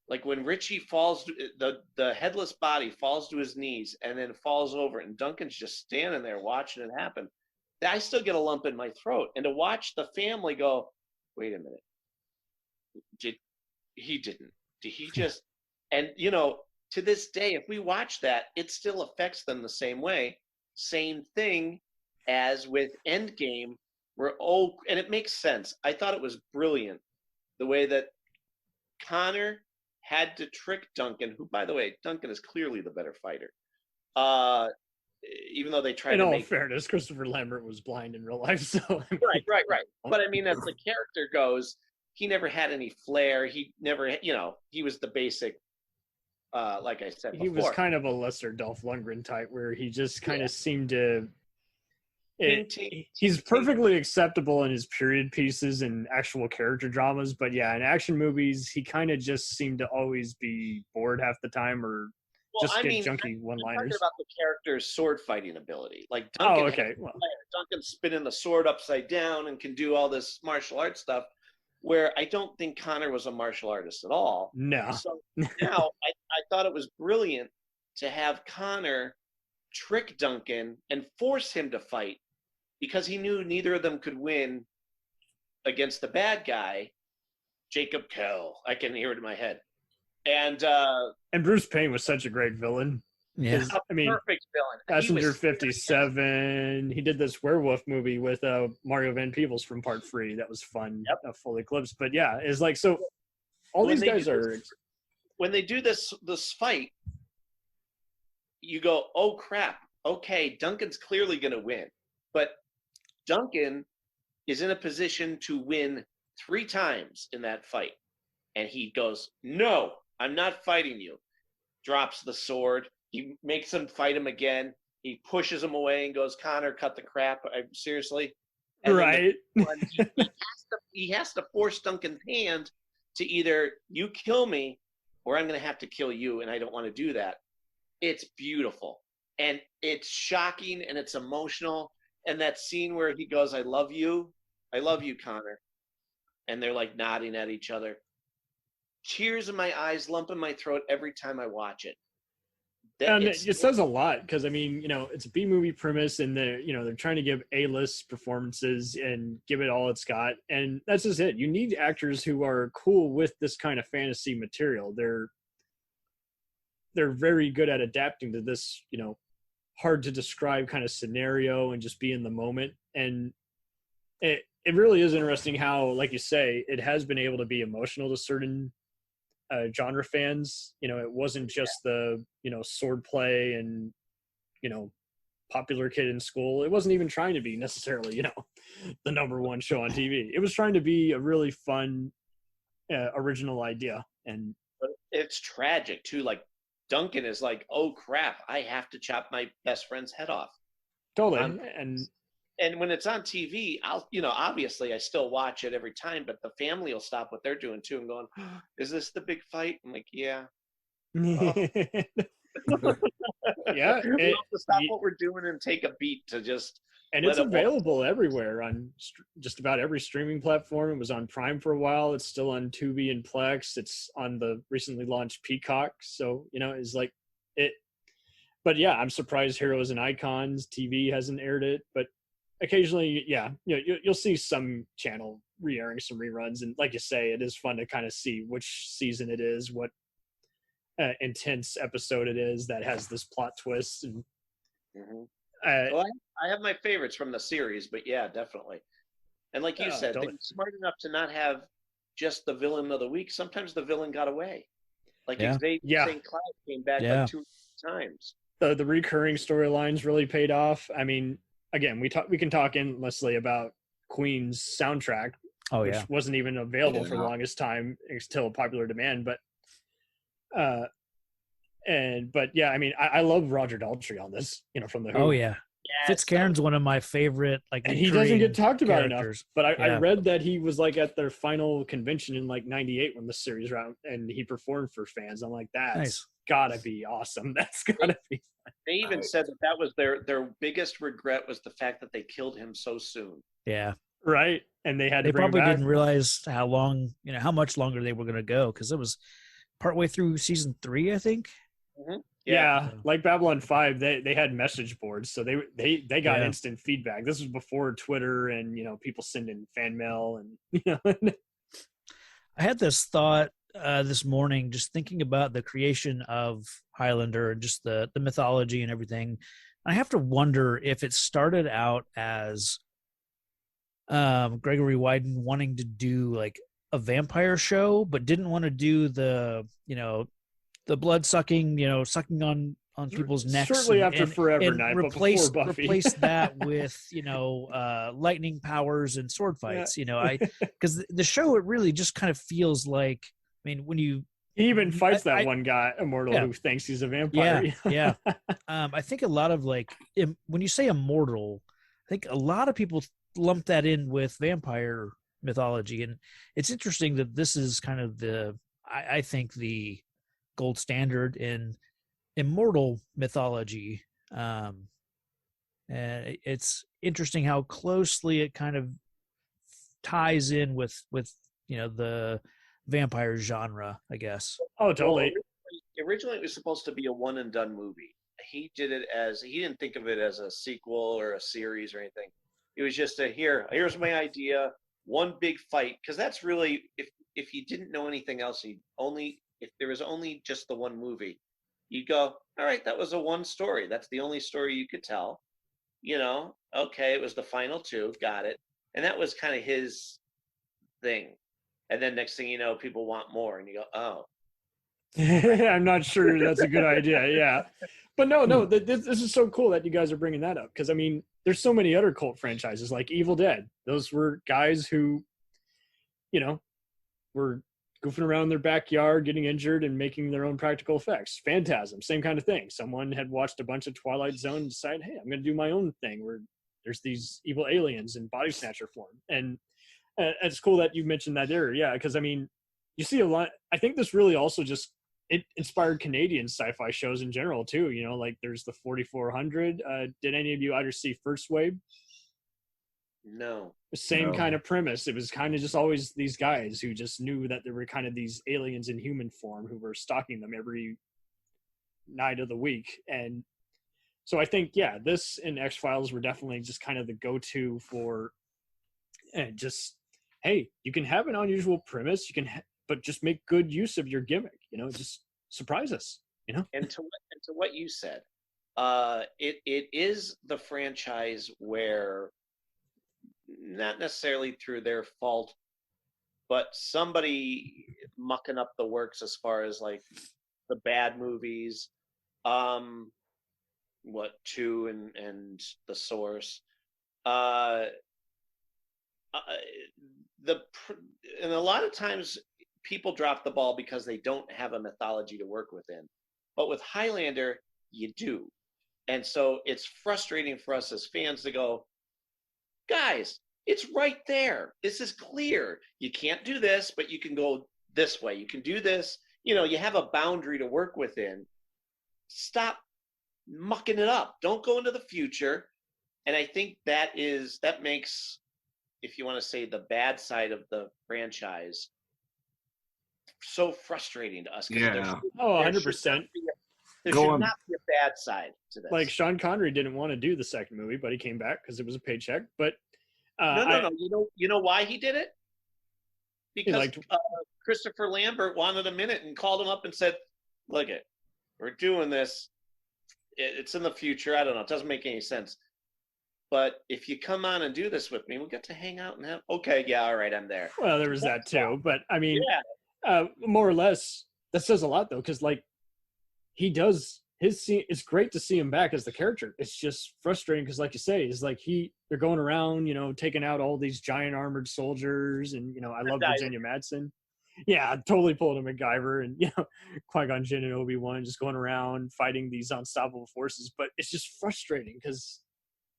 like when Richie falls, the headless body falls to his knees and then falls over, and Duncan's just standing there watching it happen. I still get a lump in my throat. And to watch the family go, wait a minute, He didn't. He just, and you know, to this day, if we watch that, it still affects them the same way. Same thing as with Endgame, where and it makes sense. I thought it was brilliant the way that Connor had to trick Duncan, who, by the way, Duncan is clearly the better fighter. Even though they tried in to all make fairness, Christopher Lambert was blind in real life, so I mean, right. But I mean, as the character goes, he never had any flair. He never, you know, he was the basic. Like I said, he was kind of a lesser Dolph Lundgren type, where he just kind of seemed to. He's perfectly acceptable in his period pieces and actual character dramas, but yeah, in action movies, he kind of just seemed to always be bored half the time, or just get junky one-liners. I'm talking about the character's sword fighting ability. Like Duncan, Duncan's spinning the sword upside down and can do all this martial arts stuff. Where I don't think Connor was a martial artist at all. No. So now I thought it was brilliant to have Connor trick Duncan and force him to fight because he knew neither of them could win against the bad guy, Jacob Kell. I can hear it in my head. And Bruce Payne was such a great villain. Yeah, I mean, perfect villain. Passenger 57. He did this werewolf movie with Mario Van Peebles from Part 3. That was fun. Yep. Full Eclipse. But yeah, it's like, so all these guys are. When they do this fight, you go, oh crap. Okay, Duncan's clearly going to win. But Duncan is in a position to win 3 times in that fight. And he goes, no, I'm not fighting you. Drops the sword. He makes him fight him again. He pushes him away and goes, Connor, cut the crap. Seriously? And right. He has to force Duncan's hand to either you kill me or I'm going to have to kill you, and I don't want to do that. It's beautiful. And it's shocking, and it's emotional. And that scene where he goes, I love you, Connor. And they're like nodding at each other. Tears in my eyes, lump in my throat every time I watch it. And it says a lot because, I mean, you know, it's a B-movie premise, and they're trying to give A-list performances and give it all it's got. And that's just it. You need actors who are cool with this kind of fantasy material. They're very good at adapting to this, you know, hard to describe kind of scenario and just be in the moment. And it really is interesting how, like you say, it has been able to be emotional to certain genre fans. You know, it wasn't just the, you know, sword play and, you know, popular kid in school. It wasn't even trying to be necessarily, you know, the #1 show on TV. It was trying to be a really fun, original idea. And it's tragic too. Like Duncan is like, oh crap, I have to chop my best friend's head off. Totally. And when it's on TV, I'll, you know, obviously I still watch it every time, but the family will stop what they're doing too and going, oh, is this the big fight? I'm like, yeah. Oh. Yeah. We have to stop what we're doing and take a beat to just. And it's available everywhere on just about every streaming platform. It was on Prime for a while. It's still on Tubi and Plex. It's on the recently launched Peacock. So, you know, it's like it. But yeah, I'm surprised Heroes and Icons TV hasn't aired it. But occasionally, yeah, you know, you'll see some channel re-airing some reruns. And like you say, it is fun to kind of see which season it is, what intense episode it is that has this plot twist. And well, I have my favorites from the series, but yeah, definitely. And like you said, they're smart enough to not have just the villain of the week. Sometimes the villain got away. Like Xavier St. Cloud came back like 2 times. The recurring storylines really paid off. I mean, again, we can talk endlessly about Queen's soundtrack, which wasn't even available for the longest time until popular demand. But yeah, I mean, I love Roger Daltrey on this, you know, from the Who. Oh yeah. Fitzcairn's one of my favorite, like, and he doesn't get talked about enough. But I read that he was like at their final convention in like '98 when the series round, and he performed for fans. I'm like, that's gotta be awesome. That's gotta be. They even said that was their biggest regret was the fact that they killed him so soon. Yeah. Right. And they had to bring probably him back. Didn't realize how long, you know, how much longer they were going to go, because it was partway through season 3, I think. Mm-hmm. Yeah, like Babylon 5, they had message boards, so they got instant feedback. This was before Twitter and, you know, people sending fan mail and, you know. I had this thought this morning, just thinking about the creation of Highlander and just the mythology and everything. I have to wonder if it started out as Gregory Wyden wanting to do like a vampire show, but didn't want to do the the blood sucking, sucking on people's necks. Shortly after Forever Night, but before Buffy. Replace that with lightning powers and sword fights. Because the show, it really just kind of feels like, I mean, when you he even fights that one guy, Immortal, who thinks he's a vampire. Yeah. I think a lot of like when you say Immortal, I think a lot of people lump that in with vampire mythology, and it's interesting that this is kind of I think the gold standard in immortal mythology. And it's interesting how closely it kind of ties in with the vampire genre, I guess. Oh, totally. Well, originally it was supposed to be a one and done movie. He didn't think of it as a sequel or a series or anything. It was just here's my idea, one big fight. Because that's really, if you didn't know anything else, if there was only just the one movie, you'd go, all right, that was a one story. That's the only story you could tell. Okay, it was the final two, got it. And that was kind of his thing. And then next thing you know, people want more, and you go, oh. I'm not sure that's a good idea, yeah. But no, this is so cool that you guys are bringing that up, because, I mean, there's so many other cult franchises, like Evil Dead. Those were guys who, were goofing around in their backyard, getting injured, and making their own practical effects. Phantasm, same kind of thing. Someone had watched a bunch of Twilight Zone and decided, hey, I'm going to do my own thing where there's these evil aliens in body snatcher form. And it's cool that you mentioned that there, yeah, because, I mean, you see a lot. I think this really also just it inspired Canadian sci-fi shows in general too. Like there's the 4400. Did any of you either see First Wave? No. Same kind of premise. It was kind of just always these guys who just knew that there were kind of these aliens in human form who were stalking them every night of the week. And so I think, yeah, this and X-Files were definitely just kind of the go-to for just, hey, you can have an unusual premise, but just make good use of your gimmick, just surprise us, And to what you said, it is the franchise where, not necessarily through their fault, but somebody mucking up the works as far as like the bad movies, 2 and The Source, and a lot of times people drop the ball because they don't have a mythology to work within. But with Highlander, you do. And so it's frustrating for us as fans to go, guys, it's right there. This is clear. You can't do this, but you can go this way. You can do this. You have a boundary to work within. Stop mucking it up. Don't go into the future. And I think that makes, if you want to say, the bad side of the franchise so frustrating to us. Yeah. 100%. There should not be a bad side to this. Like Sean Connery didn't want to do the second movie, but he came back because it was a paycheck. But no. You know why he did it? Because Christopher Lambert wanted him in it and called him up and said, "Look it, we're doing this. It's in the future. I don't know. It doesn't make any sense. But if you come on and do this with me, we'll get to hang out and have." Okay, yeah, all right, I'm there. Well, there was that too. But I mean, more or less, that says a lot though, because like he does his scene. It's great to see him back as the character. It's just frustrating because, like you say, it's like they're going around, taking out all these giant armored soldiers, and I love Virginia Madsen. Yeah, totally pulling a MacGyver, and Qui-Gon Jinn and Obi-Wan just going around fighting these unstoppable forces. But it's just frustrating because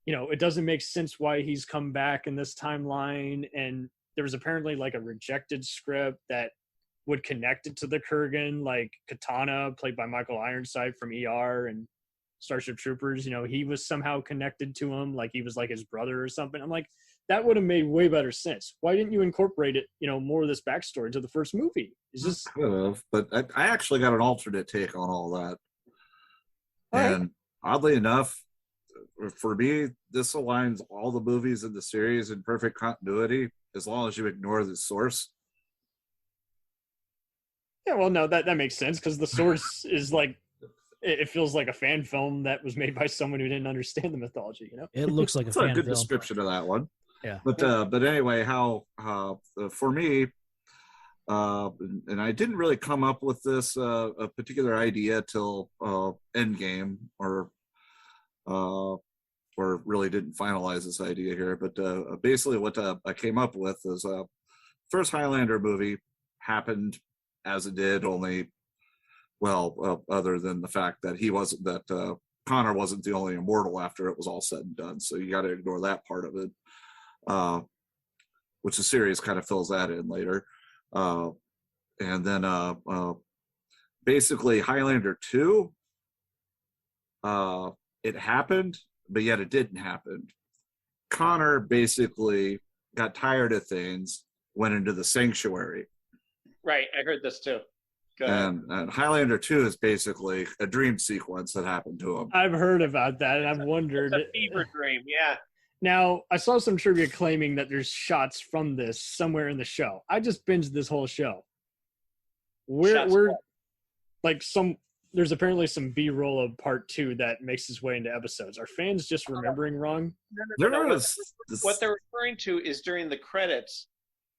it doesn't make sense why he's come back in this timeline. And there was apparently like a rejected script that would connect it to the Kurgan, like Katana, played by Michael Ironside from ER and Starship Troopers. He was somehow connected to him, like he was like his brother or something. I'm like, that would have made way better sense. Why didn't you incorporate it, more of this backstory to the first movie? It's just could have, but I actually got an alternate take on all that. And oddly enough, for me, this aligns all the movies in the series in perfect continuity, as long as you ignore the source. Yeah, well, no, that makes sense because the source is like it feels like a fan film that was made by someone who didn't understand the mythology. It looks like a It's a fan good film. description of that one. Yeah. But anyway, how for me, and I didn't really come up with this a particular idea till Endgame, or really didn't finalize this idea here. But basically, what I came up with is first Highlander movie happened as it did, only other than the fact that Connor wasn't the only immortal after it was all said and done. So you got to ignore that part of it, which the series kind of fills that in later. And then basically Highlander 2, it happened, but yet it didn't happen. Connor basically got tired of things, went into the sanctuary. Right, I heard this too. And Highlander 2 is basically a dream sequence that happened to him. I've heard about that, and I've wondered. It's a fever dream, yeah. Now, I saw some trivia claiming that there's shots from this somewhere in the show. I just binged this whole show. There's apparently some B-roll of part 2 that makes its way into episodes. Are fans just remembering wrong? No. What they're referring to is during the credits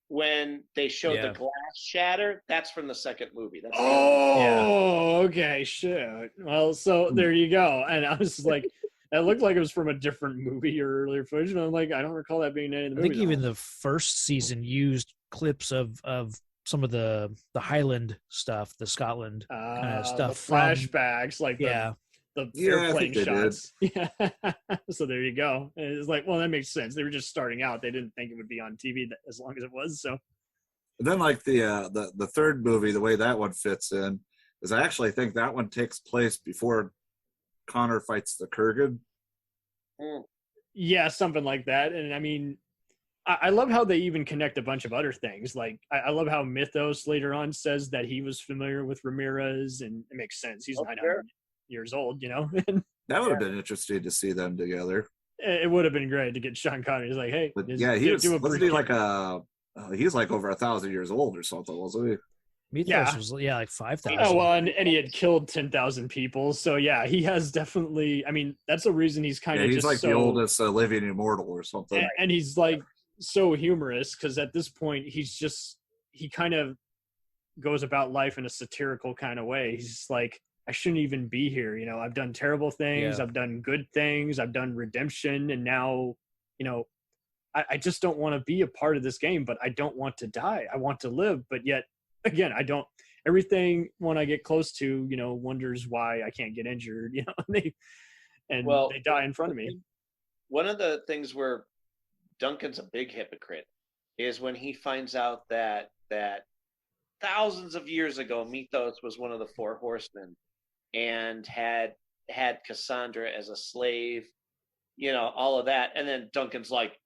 when they showed the glass shatter. That's from the second movie. That's okay, shit. Well, so there you go. And I was like, it looked like it was from a different movie or earlier footage. And I'm like, I don't recall that being any of the movie. I think even the first season used clips of some of the Highland stuff, the Scotland kind of stuff. The flashbacks, like the airplane shots. Yeah. So there you go. And it's like, well, that makes sense. They were just starting out. They didn't think it would be on TV as long as it was. So then, like the third movie, the way that one fits in is I actually think that one takes place before Connor fights the Kurgan. Yeah, something like that. And I mean, I love how they even connect a bunch of other things. Like, I love how Methos later on says that he was familiar with Ramirez, and it makes sense. He's 900 years old, you know? That would have been interesting to see them together. It would have been great to get Sean Connery. He's like, hey. But yeah, wasn't he like he's like over 1,000 years old or something, wasn't he? Methos was like 5,000. Oh, well, and he had killed 10,000 people. So yeah, he has definitely. I mean, that's a reason he's kind of. He's just like the oldest living immortal or something. And he's like so humorous because at this point he kind of goes about life in a satirical kind of way. He's like, I shouldn't even be here. You know, I've done terrible things. I've done good things. I've done redemption, and now, you know, I just don't want to be a part of this game. But I don't want to die. I want to live, but yet. Again, I don't. Everything when I get close to, you know, wonders why I can't get injured. You know, they die in front of me. One of the things where Duncan's a big hypocrite is when he finds out that thousands of years ago, Methos was one of the 4 horsemen and had Cassandra as a slave. You know, all of that, and then Duncan's like,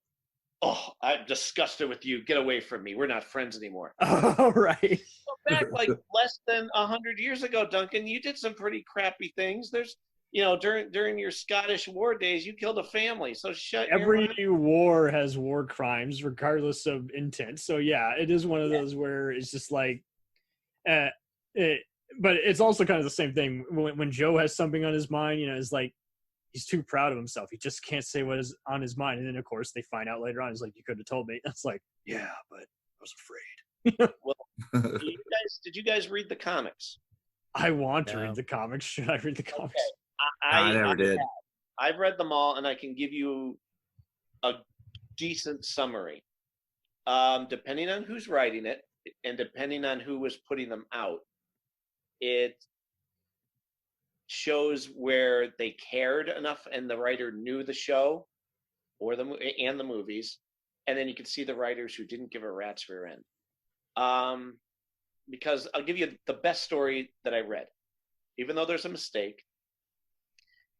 "Oh, I'm disgusted with you. Get away from me. We're not friends anymore." Oh, right. So back like less than 100 years ago, Duncan, you did some pretty crappy things. There's, you know, during your Scottish war days, you killed a family. So every war has war crimes, regardless of intent. So yeah, it is one of those where it's just like, but it's also kind of the same thing when Joe has something on his mind. You know, it's like. He's too proud of himself. He just can't say what is on his mind. And then, of course, they find out later on. It's like, you could have told me. It's like, yeah, but I was afraid. Well, did you guys read the comics? I want to read the comics. Should I read the comics? Okay. I never did. I've read them all, and I can give you a decent summary. Depending on who's writing it and depending on who was putting them out, it shows where they cared enough and the writer knew the show or the movies, and then you can see the writers who didn't give a rat's rear end. Because I'll give you the best story that I read, even though there's a mistake.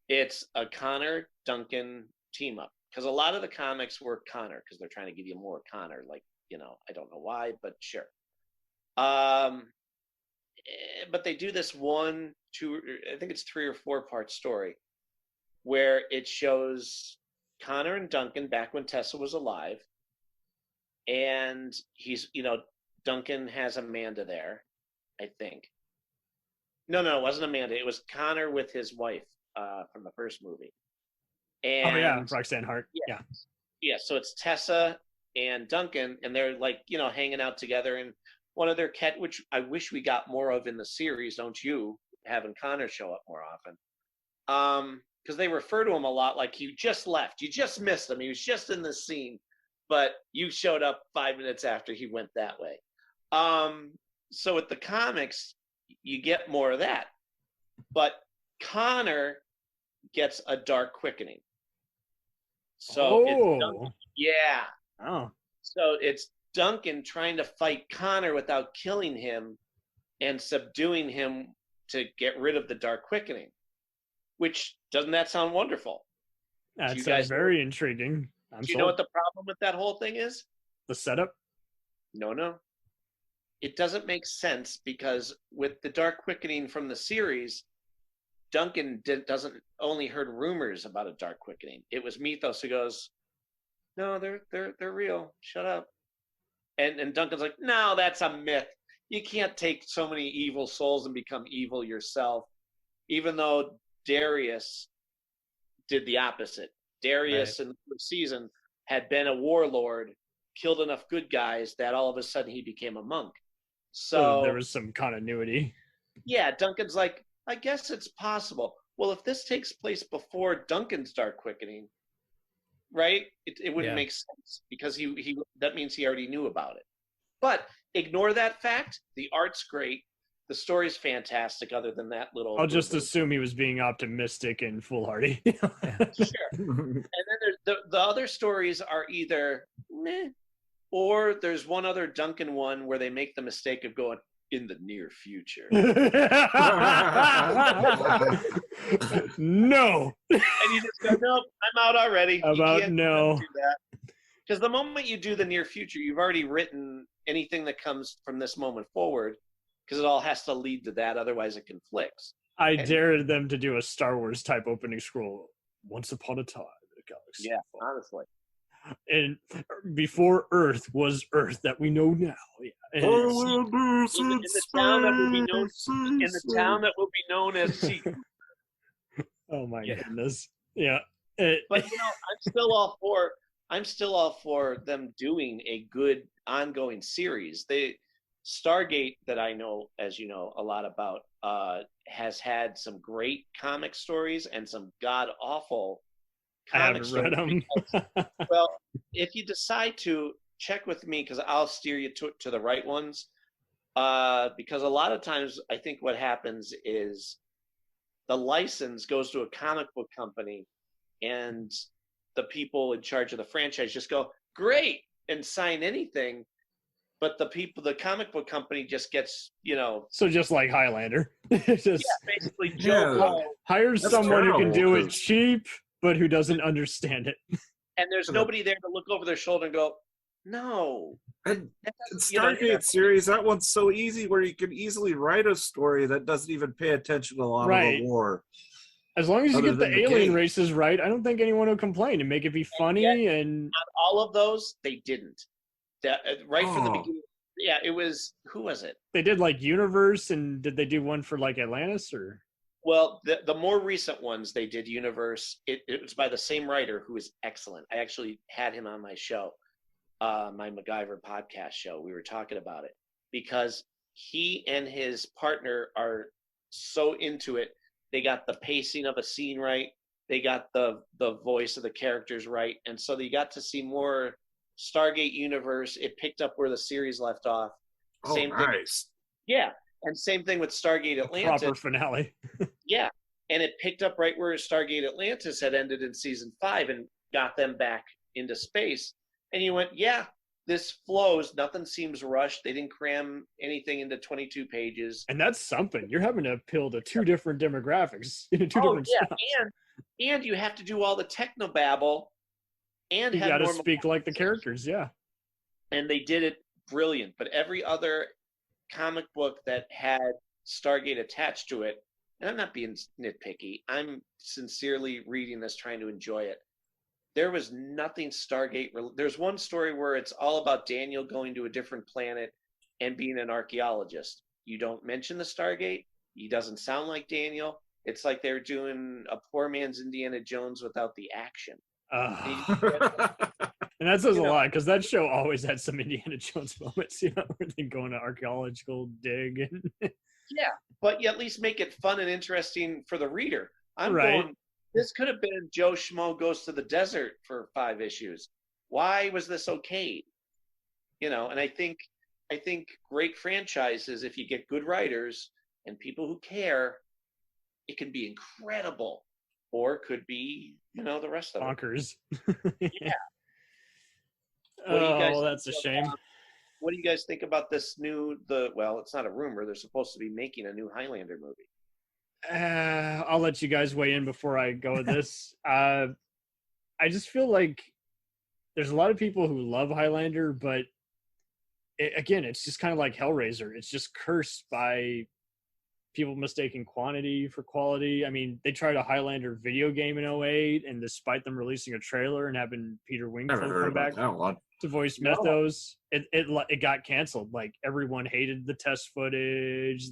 It's a Connor Duncan team up, because a lot of the comics were Connor because they're trying to give you more Connor, like, you know, I don't know why, but sure. But they do this 1, 2, I think it's 3 or 4 part story where it shows Connor and Duncan back when Tessa was alive, and he's, you know, Duncan has Amanda there, I think. No, it wasn't Amanda. It was Connor with his wife from the first movie. And Oh yeah, Roxanne Hart. Yeah. Yeah. Yeah, so it's Tessa and Duncan, and they're like, hanging out together. And one of their which I wish we got more of in the series, don't you? Having Connor show up more often. Because they refer to him a lot like you just left. You just missed him. He was just in the scene, but you showed up 5 minutes after he went that way. So with the comics, you get more of that. But Connor gets a dark quickening. So it's Duncan, yeah. Oh. So it's Duncan trying to fight Connor without killing him and subduing him to get rid of the dark quickening. Which, doesn't that sound wonderful? That sounds very intriguing. Do you know what the problem with that whole thing is? The setup? No. It doesn't make sense because with the dark quickening from the series, Duncan doesn't only heard rumors about a dark quickening. It was Methos who goes, "No, they're real. Shut up." And Duncan's like, "No, that's a myth. You can't take so many evil souls and become evil yourself." Even though Darius did the opposite. Darius in the first season had been a warlord, killed enough good guys that all of a sudden he became a monk. So there was some continuity. Yeah, Duncan's like, I guess it's possible. Well, if this takes place before Duncan's dark quickening, right? It wouldn't make sense because he that means he already knew about it. But ignore that fact. The art's great. The story's fantastic. Other than that little, I'll just assume he was being optimistic and foolhardy. Sure. And then there's the other stories are either meh, or there's one other Duncan one where they make the mistake of going in the near future. No. And you just go, nope, I'm out already. No. Because the moment you do the near future, you've already written anything that comes from this moment forward, because it all has to lead to that. Otherwise, it conflicts. I dared them to do a Star Wars type opening scroll. Once upon a time, the galaxy. Yeah, honestly. And before Earth was Earth that we know now. Yeah. In the town that will be known as Secret. Oh my goodness. Yeah. But I'm still all for them doing a good ongoing series. Stargate, that I know, as you know, a lot about, has had some great comic stories and some god awful comic stories. I haven't read them. Well, if you decide to, check with me, because I'll steer you to the right ones. Because a lot of times I think what happens is the license goes to a comic book company and the people in charge of the franchise just go, great, and sign anything. But the comic book company just gets, So just like Highlander. Basically Joe Blow. Hires someone who can do it cheap, but who doesn't understand it. And there's nobody there to look over their shoulder and go, no. And Stargate series, that one's so easy where you can easily write a story that doesn't even pay attention to a lot of the war. As long as you get the alien races right, I don't think anyone will complain and make it be funny. And on all of those, they didn't. From the beginning. Yeah, it was, who was it? They did like Universe, and did they do one for like Atlantis or? Well, the more recent ones they did Universe. It was by the same writer who is excellent. I actually had him on my show, my MacGyver podcast show. We were talking about it because he and his partner are so into it. They got the pacing of a scene right. They got the voice of the characters right, and so they got to see more Stargate Universe. It picked up where the series left off. Same thing. Yeah, and same thing with Stargate Atlantis. Proper finale. Yeah, and it picked up right where Stargate Atlantis had ended in season 5 and got them back into space. And you went, yeah, this flows. Nothing seems rushed. They didn't cram anything into 22 pages. And that's something. You're having to appeal to two different demographics. Different stuff. And you have to do all the technobabble. And you got to speak like the characters, yeah. And they did it brilliant. But every other comic book that had Stargate attached to it, and I'm not being nitpicky, I'm sincerely reading this, trying to enjoy it. There was nothing Stargate. There's one story where it's all about Daniel going to a different planet and being an archaeologist. You don't mention the Stargate. He doesn't sound like Daniel. It's like they're doing a poor man's Indiana Jones without the action. And that says a lot, because that show always had some Indiana Jones moments, where they go on an archaeological dig. And yeah, but you at least make it fun and interesting for the reader. I'm Right. going, this could have been Joe Schmo Goes to the Desert for 5 issues. Why was this okayed? And I think great franchises, if you get good writers and people who care, it can be incredible, or it could be, the rest of bonkers. it. Yeah. That's a shame. What do you guys think about this well, it's not a rumor. They're supposed to be making a new Highlander movie. I'll let you guys weigh in before I go with this. I just feel like there's a lot of people who love Highlander, but again, it's just kind of like Hellraiser. It's just cursed by people mistaking quantity for quality. I mean, they tried a Highlander video game in 2008, and despite them releasing a trailer and having Peter Wingfield come back to voice Methos, it got canceled. Like, everyone hated the test footage.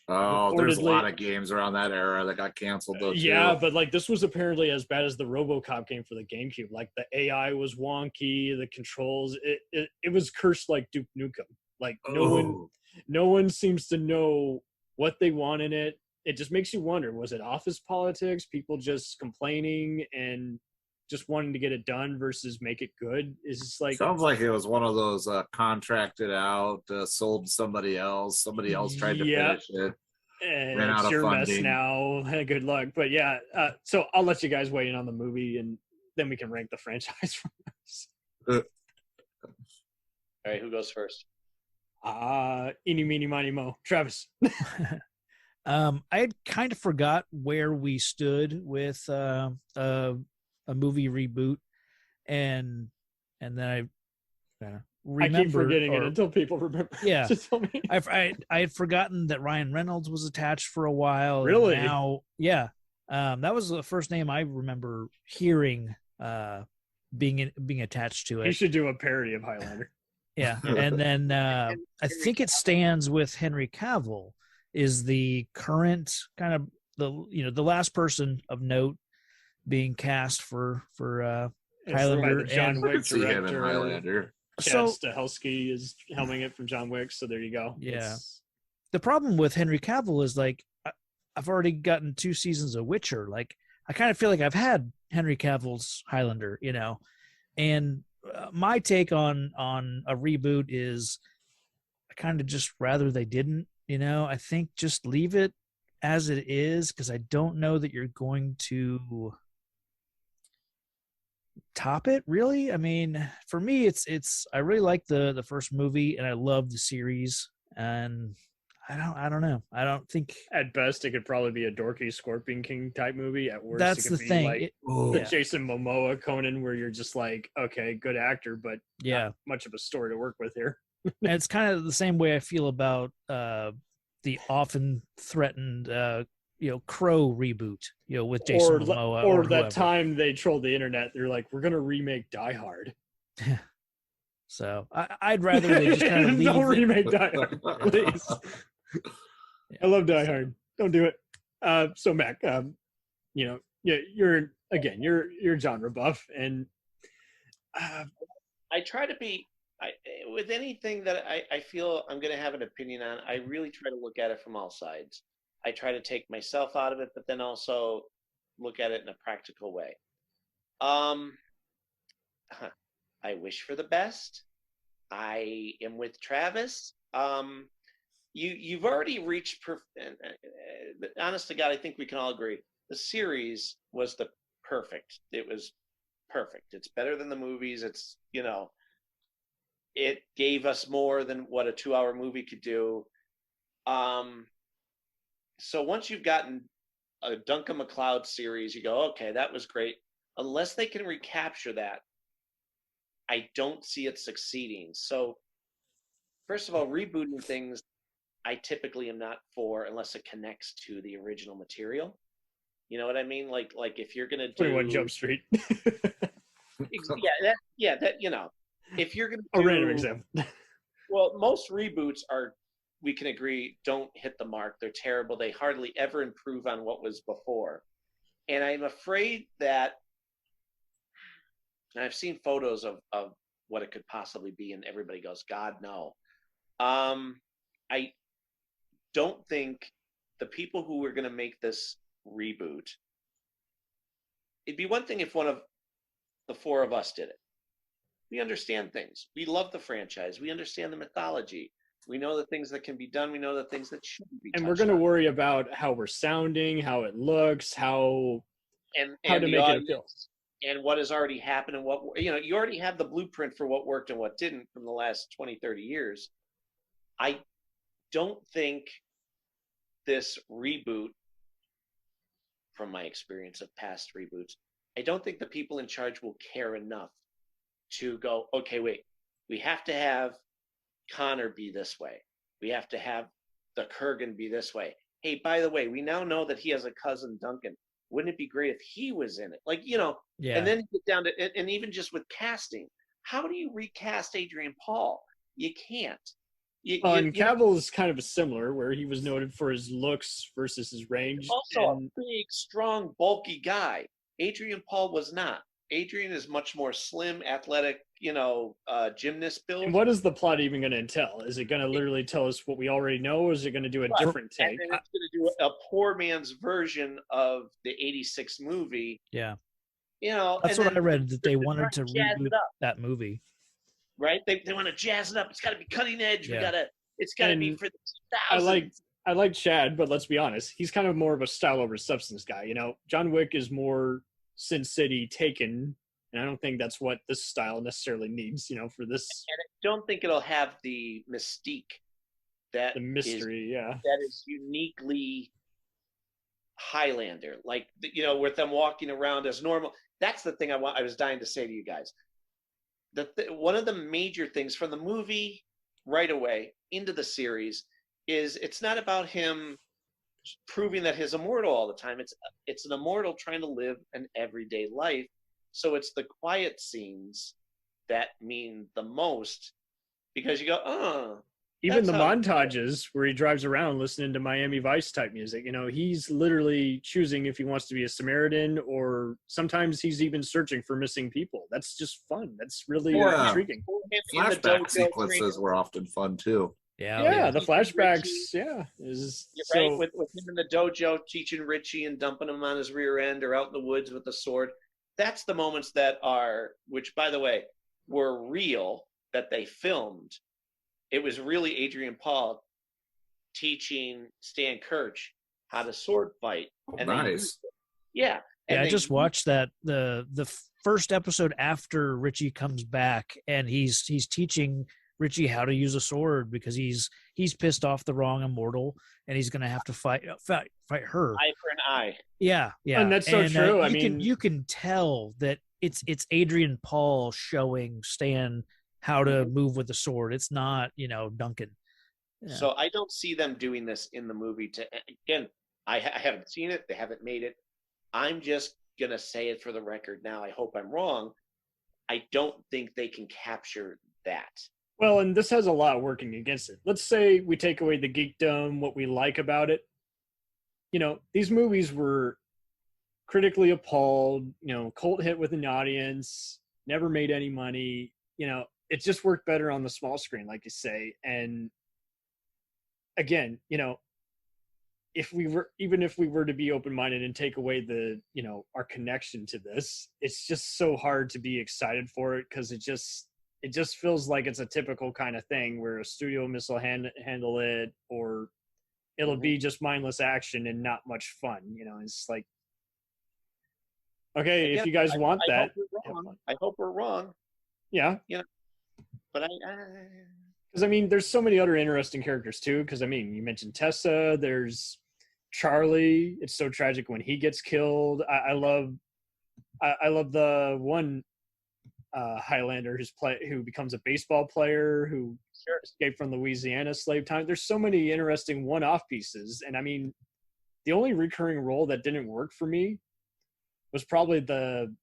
There's a lot of games around that era that got canceled though. Yeah, but like, this was apparently as bad as the RoboCop game for the GameCube. Like, the AI was wonky, the controls, it was cursed like Duke Nukem. Like, no one seems to know what they want in it. It just makes you wonder, was it office politics, people just complaining and just wanting to get it done versus make it good? Is just like, sounds like it was one of those contracted out, sold to somebody else tried to finish it, ran out it's of your funding. mess now. Good luck. But yeah, so I'll let you guys weigh in on the movie, and then we can rank the franchise from us. All right, who goes first? Eeny, meeny, miny, mo. Travis. I had kind of forgot where we stood with a movie reboot, and then I remembered. I keep forgetting it until people remember. Yeah, to tell me. I had forgotten that Ryan Reynolds was attached for a while. Really? Now, yeah, that was the first name I remember hearing being attached to it. You should do a parody of Highlander. Yeah, and then I think it stands with Henry Cavill is the current kind of the last person of note being cast for Highlander. John Wick see him in director. Highlander. Chad Stahelski is helming it from John Wick, so there you go. Yeah. The problem with Henry Cavill is, like, I've already gotten 2 seasons of Witcher. Like, I kind of feel like I've had Henry Cavill's Highlander, and my take on a reboot is I kind of just rather they didn't. I think just leave it as it is, because I don't know that you're going to top it, really. I mean, for me, it's I really like the first movie, and I love the series, and I don't know. I don't think, at best it could probably be a dorky Scorpion King type movie. At worst, that's it could the be thing. like the Jason Momoa Conan, where you're just like, okay, good actor, but not much of a story to work with here. And it's kind of the same way I feel about the often threatened Crow reboot, with Jason Momoa, or that whoever. time they trolled the internet. They're like, we're gonna remake Die Hard. So I'd rather they just kind of leave Don't it. remake Die Hard, please. I love Die Hard. Don't do it. So Mac, you're genre buff, and I try to be with anything that I feel I'm going to have an opinion on. I really try to look at it from all sides. I try to take myself out of it, but then also look at it in a practical way. I wish for the best. I am with Travis. You've already reached honest to God, I think we can all agree the series was perfect. It was perfect. It's better than the movies. It's, it gave us more than what a 2-hour movie could do. So once you've gotten a Duncan MacLeod series, you go, okay, that was great. Unless they can recapture that, I don't see it succeeding. So first of all, rebooting things, I typically am not for unless it connects to the original material. You know what I mean? Like if you're gonna do 21 Jump Street. that if you're gonna do a random example. Well, most reboots are we can agree don't hit the mark. They're terrible. They hardly ever improve on what was before. And I'm afraid that, and I've seen photos of what it could possibly be, and everybody goes, God, no. I don't think the people who were going to make this reboot, it'd be one thing if one of the four of us did it. We understand things. We love the franchise. We understand the mythology. We know the things that can be done. We know the things that shouldn't be done. And we're going to worry about how we're sounding, how it looks, how to make it appeal. And what has already happened and what, you already have the blueprint for what worked and what didn't from the last 20, 30 years. I don't think this reboot, from my experience of past reboots, I don't think the people in charge will care enough to go, okay, wait, we have to have Connor be this way. We have to have the Kurgan be this way. Hey, by the way, we now know that he has a cousin, Duncan. Wouldn't it be great if he was in it? Yeah. And then you get down to, and even just with casting, how do you recast Adrian Paul? You can't. And Cavill is kind of similar, where he was noted for his looks versus his range. Also a big, strong, bulky guy. Adrian Paul was not. Adrian is much more slim, athletic, gymnast build. And what is the plot even going to entail? Is it going to literally tell us what we already know, or is it going to do a different take? And then it's going to do a poor man's version of the 86 movie. Yeah. That's what I read, that they wanted to reboot that movie. Right? They want to jazz it up. It's got to be cutting edge. Yeah. It's got to be for the 2000s. I like Chad, but let's be honest. He's kind of more of a style over substance guy. John Wick is more Sin City Taken, and I don't think that's what this style necessarily needs, for this. And I don't think it'll have the mystique that the mystery, that is uniquely Highlander. Like, with them walking around as normal. That's the thing I was dying to say to you guys. One of the major things from the movie right away into the series is it's not about him proving that he's immortal all the time. It's an immortal trying to live an everyday life. So it's the quiet scenes that mean the most, because you go, even the montages where he drives around listening to Miami Vice type music. He's literally choosing if he wants to be a Samaritan, or sometimes he's even searching for missing people. That's just fun. That's really intriguing. Flashback sequences were often fun too. Yeah, the flashbacks. Yeah, right, with him in the dojo teaching Richie and dumping him on his rear end, or out in the woods with the sword. That's the moments that which by the way, were real, that they filmed. It was really Adrian Paul teaching Stan Kirch how to sword fight. And nice. Yeah. Yeah, I just watched that the first episode after Richie comes back, and he's teaching Richie how to use a sword, because he's pissed off the wrong immortal, and he's gonna have to fight her. Eye for an eye. Yeah. And that's so true. You can tell that it's Adrian Paul showing Stan how to move with the sword. It's not, Duncan. Yeah. So I don't see them doing this in the movie. Again, I haven't seen it. They haven't made it. I'm just gonna say it for the record now. I hope I'm wrong. I don't think they can capture that. Well, and this has a lot working against it. Let's say we take away the geekdom, what we like about it. These movies were critically appalled, cult hit with an audience, never made any money. It just worked better on the small screen, like you say. And again, if we were to be open-minded and take away the, our connection to this, it's just so hard to be excited for it, because it just feels like it's a typical kind of thing where a studio missile handle it, or it'll be just mindless action and not much fun. It's like, okay, if you guys want that. I hope we're wrong. Yeah. But because there's so many other interesting characters too. Because you mentioned Tessa. There's Charlie. It's so tragic when he gets killed. I love the one Highlander who becomes a baseball player who escaped from Louisiana slave time. There's so many interesting one-off pieces, and the only recurring role that didn't work for me was probably the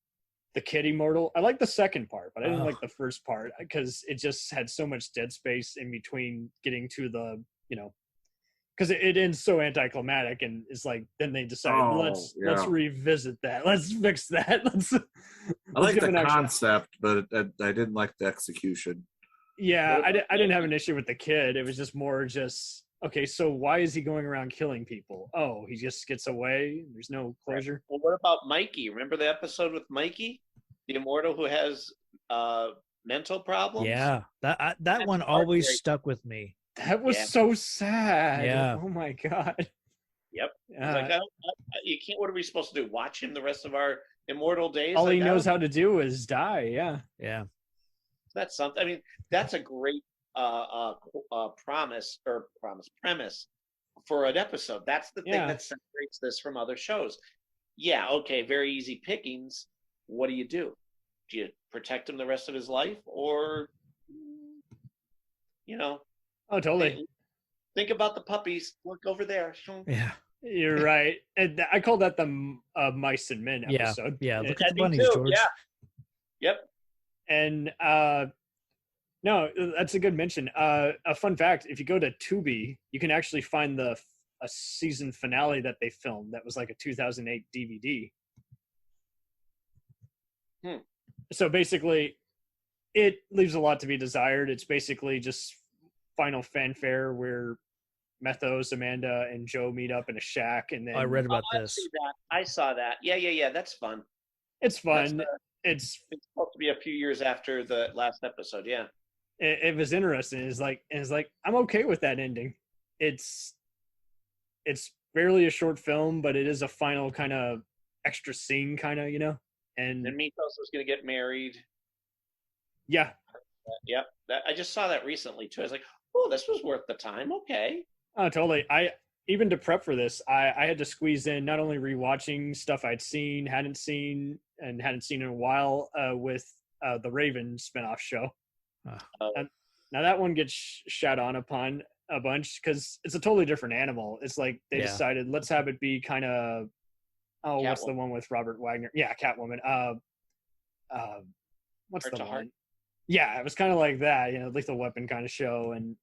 kid immortal. I like the second part, but I didn't like the first part, because it just had so much dead space in between getting to the you know, because it ends so anticlimactic, and it's like then they decide let's revisit that, let's fix that. I like the concept, but I didn't like the execution. Yeah, I didn't have an issue with the kid. It was just more just okay. So why is he going around killing people? Oh, he just gets away. There's no closure. Well, what about Mikey? Remember the episode with Mikey, the immortal who has mental problems? Yeah, that one always stuck with me. That was so sad. Yeah. Oh my god. Yep. Like, you can't. What are we supposed to do? Watch him the rest of our immortal days? All he knows how to do is die. Yeah. Yeah. That's something. I mean, that's a great premise for an episode. That's the thing that separates this from other shows. Yeah. Okay. Very easy pickings. What do? Do you protect him the rest of his life, or Oh, totally. Hey, think about the puppies. Look over there. Yeah. You're right. And I call that the mice and men episode. Yeah. Look at the bunnies, George. Yeah. Yep. And no, that's a good mention. A fun fact: if you go to Tubi, you can actually find a season finale that they filmed. That was like a 2008 DVD. So basically, it leaves a lot to be desired. It's basically just final fanfare where Methos, Amanda, and Joe meet up in a shack, and then I read about this. I saw that. Yeah. That's fun. It's fun. It's supposed to be a few years after the last episode. Yeah. It was interesting. It's like I'm okay with that ending. It's barely a short film, but it is a final kind of extra scene, kind of, And Methos was going to get married. Yeah. Yep. I just saw that recently too. I was like, oh, this was worth the time. Okay. Oh, totally. Even to prep for this, I had to squeeze in not only rewatching stuff I'd seen, hadn't seen in a while with the Raven spinoff show. Now that one gets shat on upon a bunch because it's a totally different animal. It's like they decided let's have it be kind of what's the one with Robert Wagner? Yeah, Catwoman. What's the one? Yeah, it was kind of like that, Lethal Weapon kind of show. And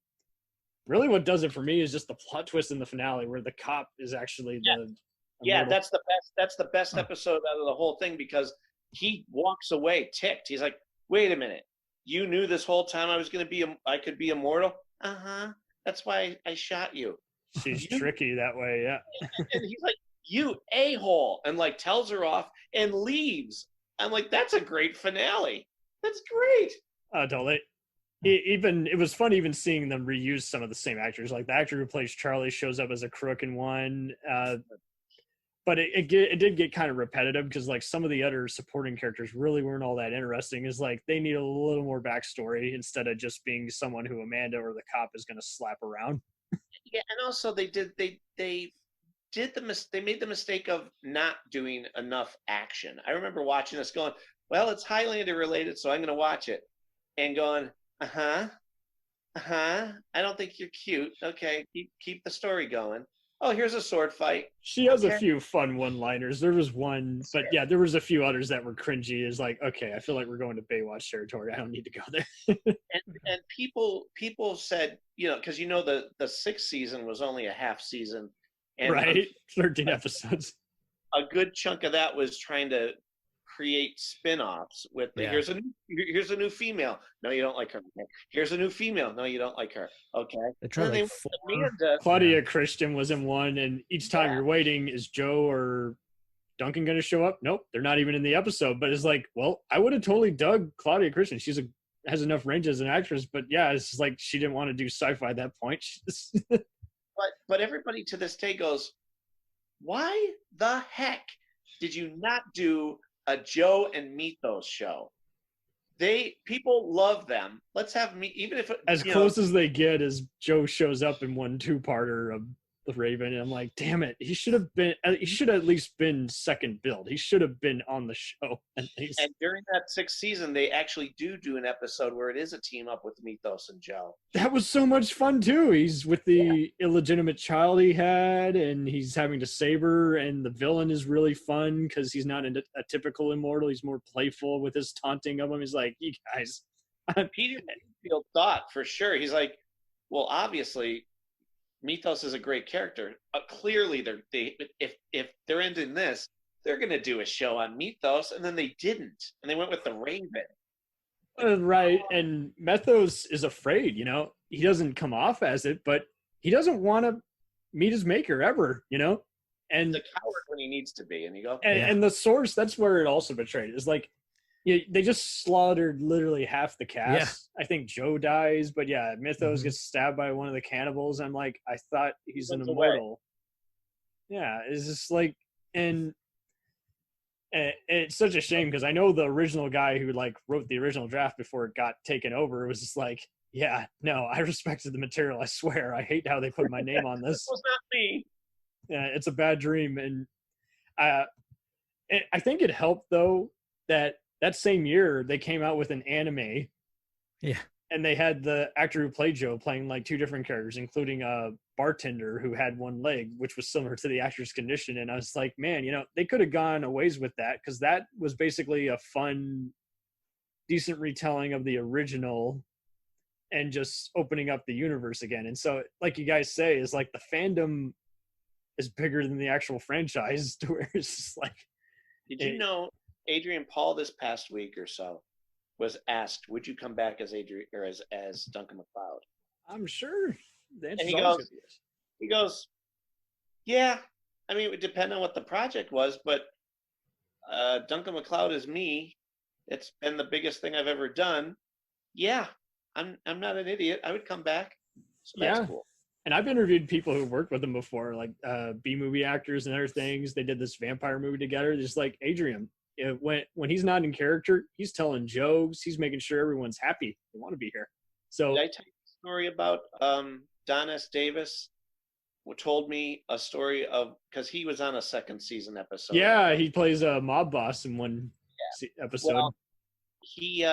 really what does it for me is just the plot twist in the finale where the cop is actually the immortal. That's the best. That's the best episode out of the whole thing because he walks away ticked. He's like, wait a minute. You knew this whole time I could be immortal? Uh-huh. That's why I shot you. She's tricky that way, yeah. And he's like, you a-hole, and like tells her off and leaves. I'm like, that's a great finale. That's great. Totally. It was fun even seeing them reuse some of the same actors. Like the actor who plays Charlie shows up as a crook in one. But it did get kind of repetitive because like some of the other supporting characters really weren't all that interesting. It's like they need a little more backstory instead of just being someone who Amanda or the cop is going to slap around. Yeah, and also they made the mistake of not doing enough action. I remember watching this going, well, it's Highlander related, so I'm going to watch it, and going, I don't think you're cute. Okay, keep the story going. Oh, here's a sword fight. She has a few fun one-liners. There was one, but yeah, there was a few others that were cringy. It's like, okay, I feel like we're going to Baywatch territory. I don't need to go there. and people said, because the sixth season was only a half season, and right, 13 episodes. A good chunk of that was trying to create spin-offs with here's a new female. No, you don't like her. Okay. Here's a new female. No, you don't like her. Okay. Claudia Christian was in one, and each time you're waiting, is Joe or Duncan going to show up? Nope, they're not even in the episode. But it's like, well, I would have totally dug Claudia Christian. She's has enough range as an actress, but yeah, it's like she didn't want to do sci-fi at that point. But everybody to this day goes, why the heck did you not do a Joe and Methos show? People love them. Let's have me, even if as close as they get as Joe shows up in 1 2-parter of the Raven, and I'm like, damn it, he should have at least been second build. He should have been on the show at least. And during that 6th season, they actually do an episode where it is a team up with Methos and Joe. That was so much fun too. He's with the illegitimate child he had, and he's having to save her, and the villain is really fun because he's not a typical immortal. He's more playful with his taunting of him. He's like, you guys. Peter Mayfield thought for sure. He's like, well, obviously, Methos is a great character. Clearly, if they're ending this, they're going to do a show on Methos, and then they didn't, and they went with the Raven. Right, and Methos is afraid. He doesn't come off as it, but he doesn't want to meet his maker ever. And He's a coward when he needs to be, and you go. And the source, that's where it also betrayed. Is like, they just slaughtered literally half the cast. I think Joe dies, but yeah, Methos gets stabbed by one of the cannibals. I'm like, I thought he's an immortal. Yeah, it's just like, and it's such a shame because I know the original guy who like wrote the original draft before it got taken over was just like, yeah, no, I respected the material. I swear, I hate how they put my name on this. It was not me. Yeah, it's a bad dream, and I think it helped though that same year they came out with an anime. Yeah. And they had the actor who played Joe playing like two different characters, including a bartender who had one leg, which was similar to the actor's condition. And I was like, man, they could have gone a ways with that because that was basically a fun, decent retelling of the original and just opening up the universe again. And so, like you guys say, is like the fandom is bigger than the actual franchise to where it's just like. Did you know Adrian Paul this past week or so was asked, would you come back as Adrian or as Duncan MacLeod? I'm sure. And he goes, yeah. I mean, it would depend on what the project was, but Duncan MacLeod is me. It's been the biggest thing I've ever done. Yeah, I'm not an idiot. I would come back. So that's cool. And I've interviewed people who worked with him before, like B-movie actors and other things. They did this vampire movie together. Just like Adrian, when he's not in character, he's telling jokes. He's making sure everyone's happy. They want to be here. So did I tell you a story about Don S. Davis, who told me a story of, because he was on a second season episode. Yeah, he plays a mob boss in one episode. Well, he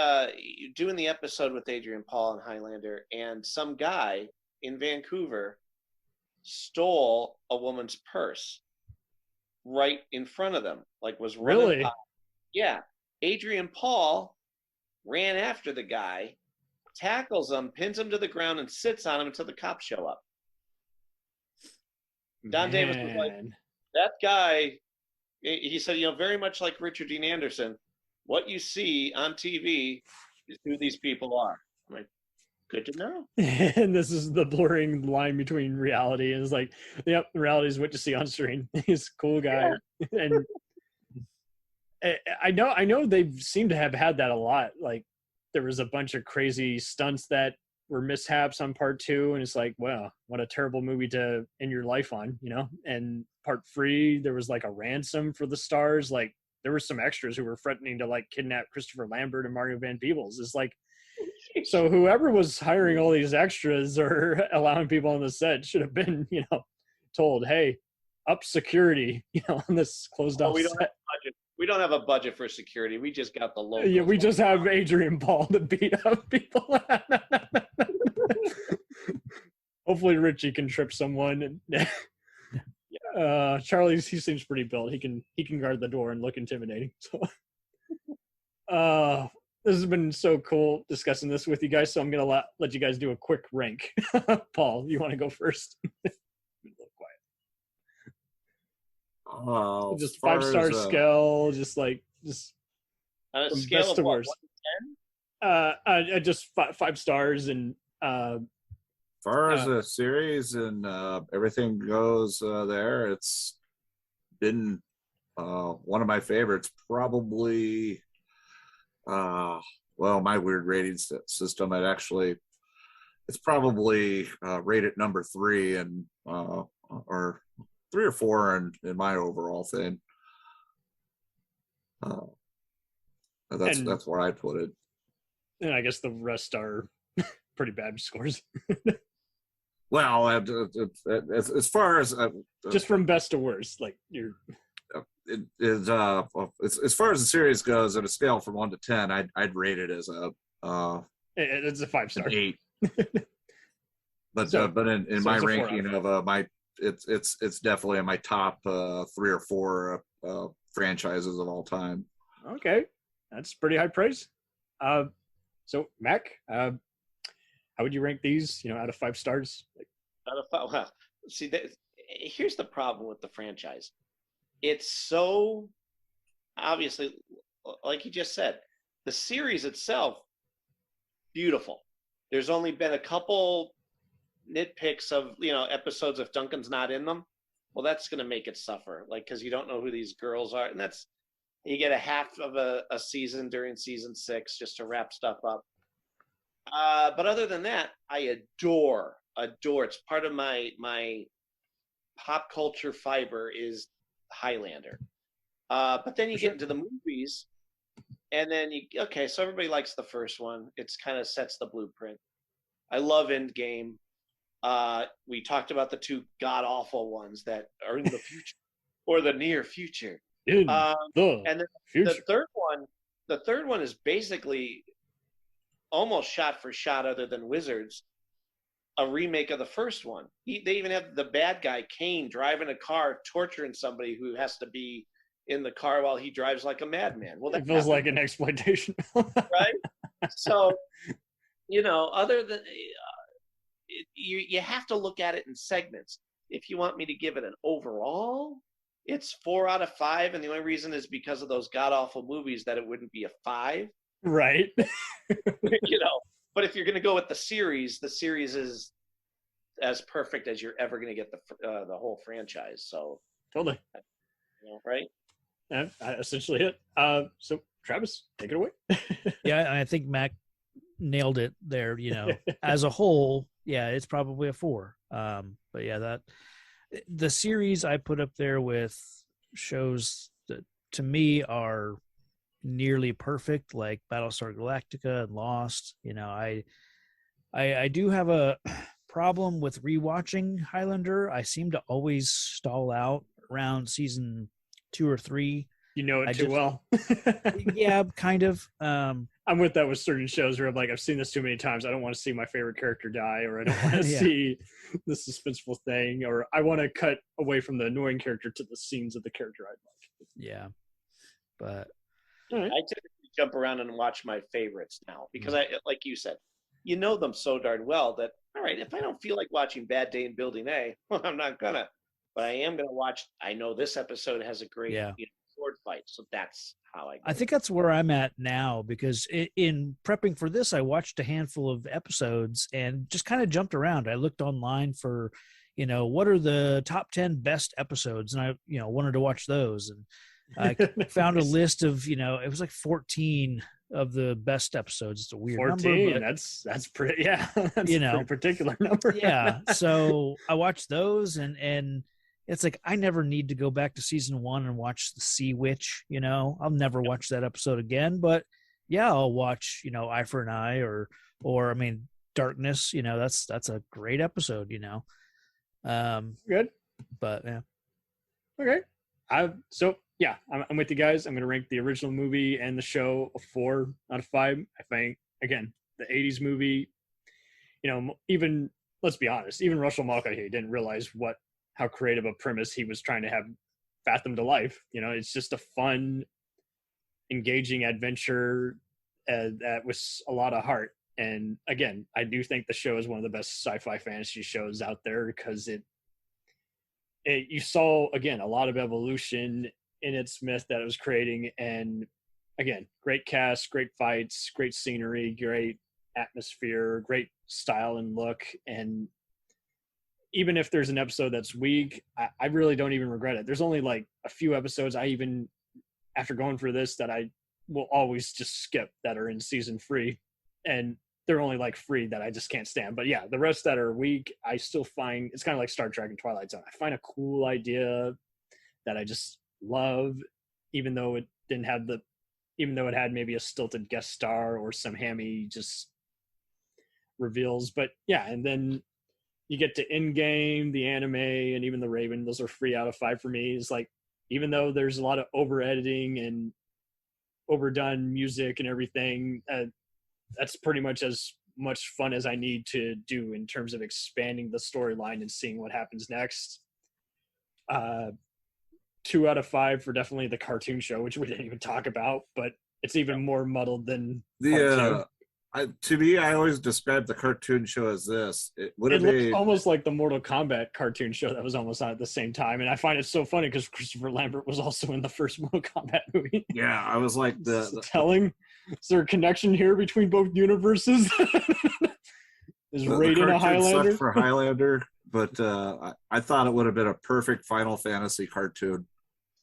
doing the episode with Adrian Paul and Highlander, and some guy in Vancouver stole a woman's purse right in front of them, like was running really by. Yeah. Adrian Paul ran after the guy, tackles him, pins him to the ground, and sits on him until the cops show up. Don Davis was like, that guy, he said, very much like Richard Dean Anderson, what you see on TV is who these people are. I'm like, good to know. And this is the blurring line between reality. And it's like, yep, reality is what you see on screen. He's a cool guy. Yeah. And I know they seem to have had that a lot. Like there was a bunch of crazy stunts that were mishaps on part 2. And it's like, wow, what a terrible movie to end your life on, And part 3, there was like a ransom for the stars. Like there were some extras who were threatening to like kidnap Christopher Lambert and Mario Van Peebles. It's like, so whoever was hiring all these extras or allowing people on the set should have been, told, hey, up security, on this closed off set. We don't have a budget for security. We just got the local. Yeah, we just have Adrian Paul to beat up people. Hopefully Richie can trip someone. Charlie, he seems pretty built. He can guard the door and look intimidating. So this has been so cool discussing this with you guys. So I'm gonna let you guys do a quick rank. Paul, you want to go first? Oh, just 5-star scale, just on a scale of what, 1 to 10? Just 5 stars, and as far as the series and everything goes, there it's been one of my favorites. Probably, my weird rating system. It's probably rated number 3 and or 3 or 4 in my overall thing. That's where I put it. And I guess the rest are pretty bad scores. Well, as far as just from best to worst, like you're. As far as the series goes, at a scale from 1 to 10, I'd rate it as it's a 5-star 8. But in my ranking of my. It's definitely in my top 3 or 4 franchises of all time. Okay, that's pretty high praise. So Mac, how would you rank these? Out of 5 stars? Well, see, here's the problem with the franchise. It's so obviously, like you just said, the series itself, beautiful. There's only been a couple nitpicks of episodes if Duncan's not in them. Well, that's going to make it suffer, like because you don't know who these girls are, and that's you get a half of a season during season 6 just to wrap stuff up. But other than that, I adore. It's part of my pop culture fiber is Highlander. But then you get into the movies, and then so everybody likes the first one. It's kind of sets the blueprint. I love Endgame. We talked about the 2 god-awful ones that are in the future or the near future. And then future. The third one is basically almost shot for shot, other than Wizards, a remake of the first one. They even have the bad guy Kane driving a car, torturing somebody who has to be in the car while he drives like a madman. Well, that feels like an exploitation, right? So, other than you have to look at it in segments. If you want me to give it an overall, it's 4 out of 5, and the only reason is because of those god awful movies that it wouldn't be a 5. Right. But if you're going to go with the series is as perfect as you're ever going to get the whole franchise. So totally, right? Yeah, essentially it. So Travis, take it away. Yeah, I think Mac nailed it there. As a whole, yeah, it's probably a 4. But yeah, that the series I put up there with shows that to me are nearly perfect, like Battlestar Galactica and Lost. I do have a problem with rewatching Highlander. I seem to always stall out around season 2 or 3. It too well. Yeah, kind of. I'm with that with certain shows where I'm like, I've seen this too many times. I don't want to see my favorite character die, or I don't want to see the suspenseful thing, or I want to cut away from the annoying character to the scenes of the character I like. Yeah, but I typically jump around and watch my favorites now because I, like you said, them so darn well that, all right, if I don't feel like watching Bad Day in Building A, well, I'm not gonna, but I am gonna watch. I know this episode has a great sword fight, so that's how I go. I think that's where I'm at now, because in prepping for this, I watched a handful of episodes and just kind of jumped around. I looked online for, what are the top 10 best episodes, and I, wanted to watch those, and I found a list of, it was like 14 of the best episodes. It's a weird 14, number. But, that's pretty, yeah. That's a pretty particular number. Yeah. So I watched those, and it's like, I never need to go back to season 1 and watch the Sea Witch. I'll never watch that episode again, but yeah, I'll watch, Eye for an Eye or I mean, Darkness, that's a great episode, Good. But yeah. Okay. I'm with you guys. I'm going to rank the original movie and the show a 4 out of 5. I think, again, the 80s movie, even, let's be honest, even Russell Mulcahy didn't realize how creative a premise he was trying to have fathom to life. It's just a fun, engaging adventure that was a lot of heart. And again, I do think the show is one of the best sci-fi fantasy shows out there because you saw, again, a lot of evolution in its myth that it was creating. And again, great cast, great fights, great scenery, great atmosphere, great style and look. And even if there's an episode that's weak, I really don't even regret it. There's only like a few episodes after going for this, that I will always just skip that are in season 3. And they're only like 3 that I just can't stand. But yeah, the rest that are weak, I still find it's kind of like Star Trek and Twilight Zone. I find a cool idea that I just love, even though it had maybe a stilted guest star or some hammy just reveals. But yeah, and then you get to Endgame, the anime, and even the Raven. Those are 3 out of 5 for me. It's like, even though there's a lot of over editing and overdone music and everything, that's pretty much as much fun as I need to do in terms of expanding the storyline and seeing what happens next. 2 out of 5 for definitely the cartoon show, which we didn't even talk about, but it's even more muddled than part 2. To me, I always describe the cartoon show as this. It would have looks made almost like the Mortal Kombat cartoon show that was almost on at the same time. And I find it so funny because Christopher Lambert was also in the first Mortal Kombat movie. Yeah, I was like telling. Is there a connection here between both universes? Is Raiden a Highlander? Sucked for Highlander, but I thought it would have been a perfect Final Fantasy cartoon.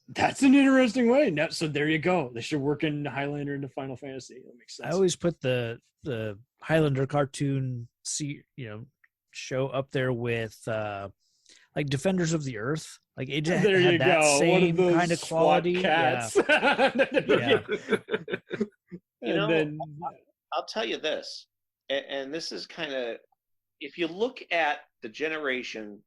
That's an interesting way. Now, so there you go. They should work in Highlander into Final Fantasy. That makes sense. I always put the Highlander cartoon show up there with like Defenders of the Earth. Like it just there had you that go. same kind of SWAT quality. Cats. Yeah. Then I'll tell you this, and this is kind of, if you look at the generation,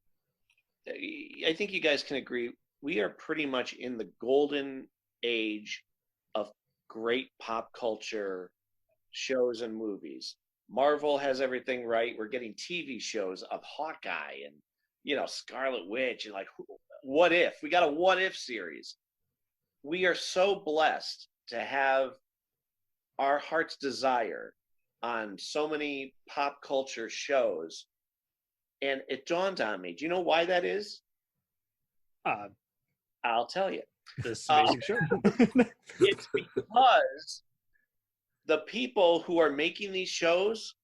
I think you guys can agree, we are pretty much in the golden age of great pop culture shows and movies. Marvel has everything right. We're getting TV shows of Hawkeye and, Scarlet Witch and like, What If? We got a What If series. We are so blessed to have our heart's desire on so many pop culture shows. And it dawned on me. Do you know why that is? I'll tell you. This amazing show. It's because the people who are making these shows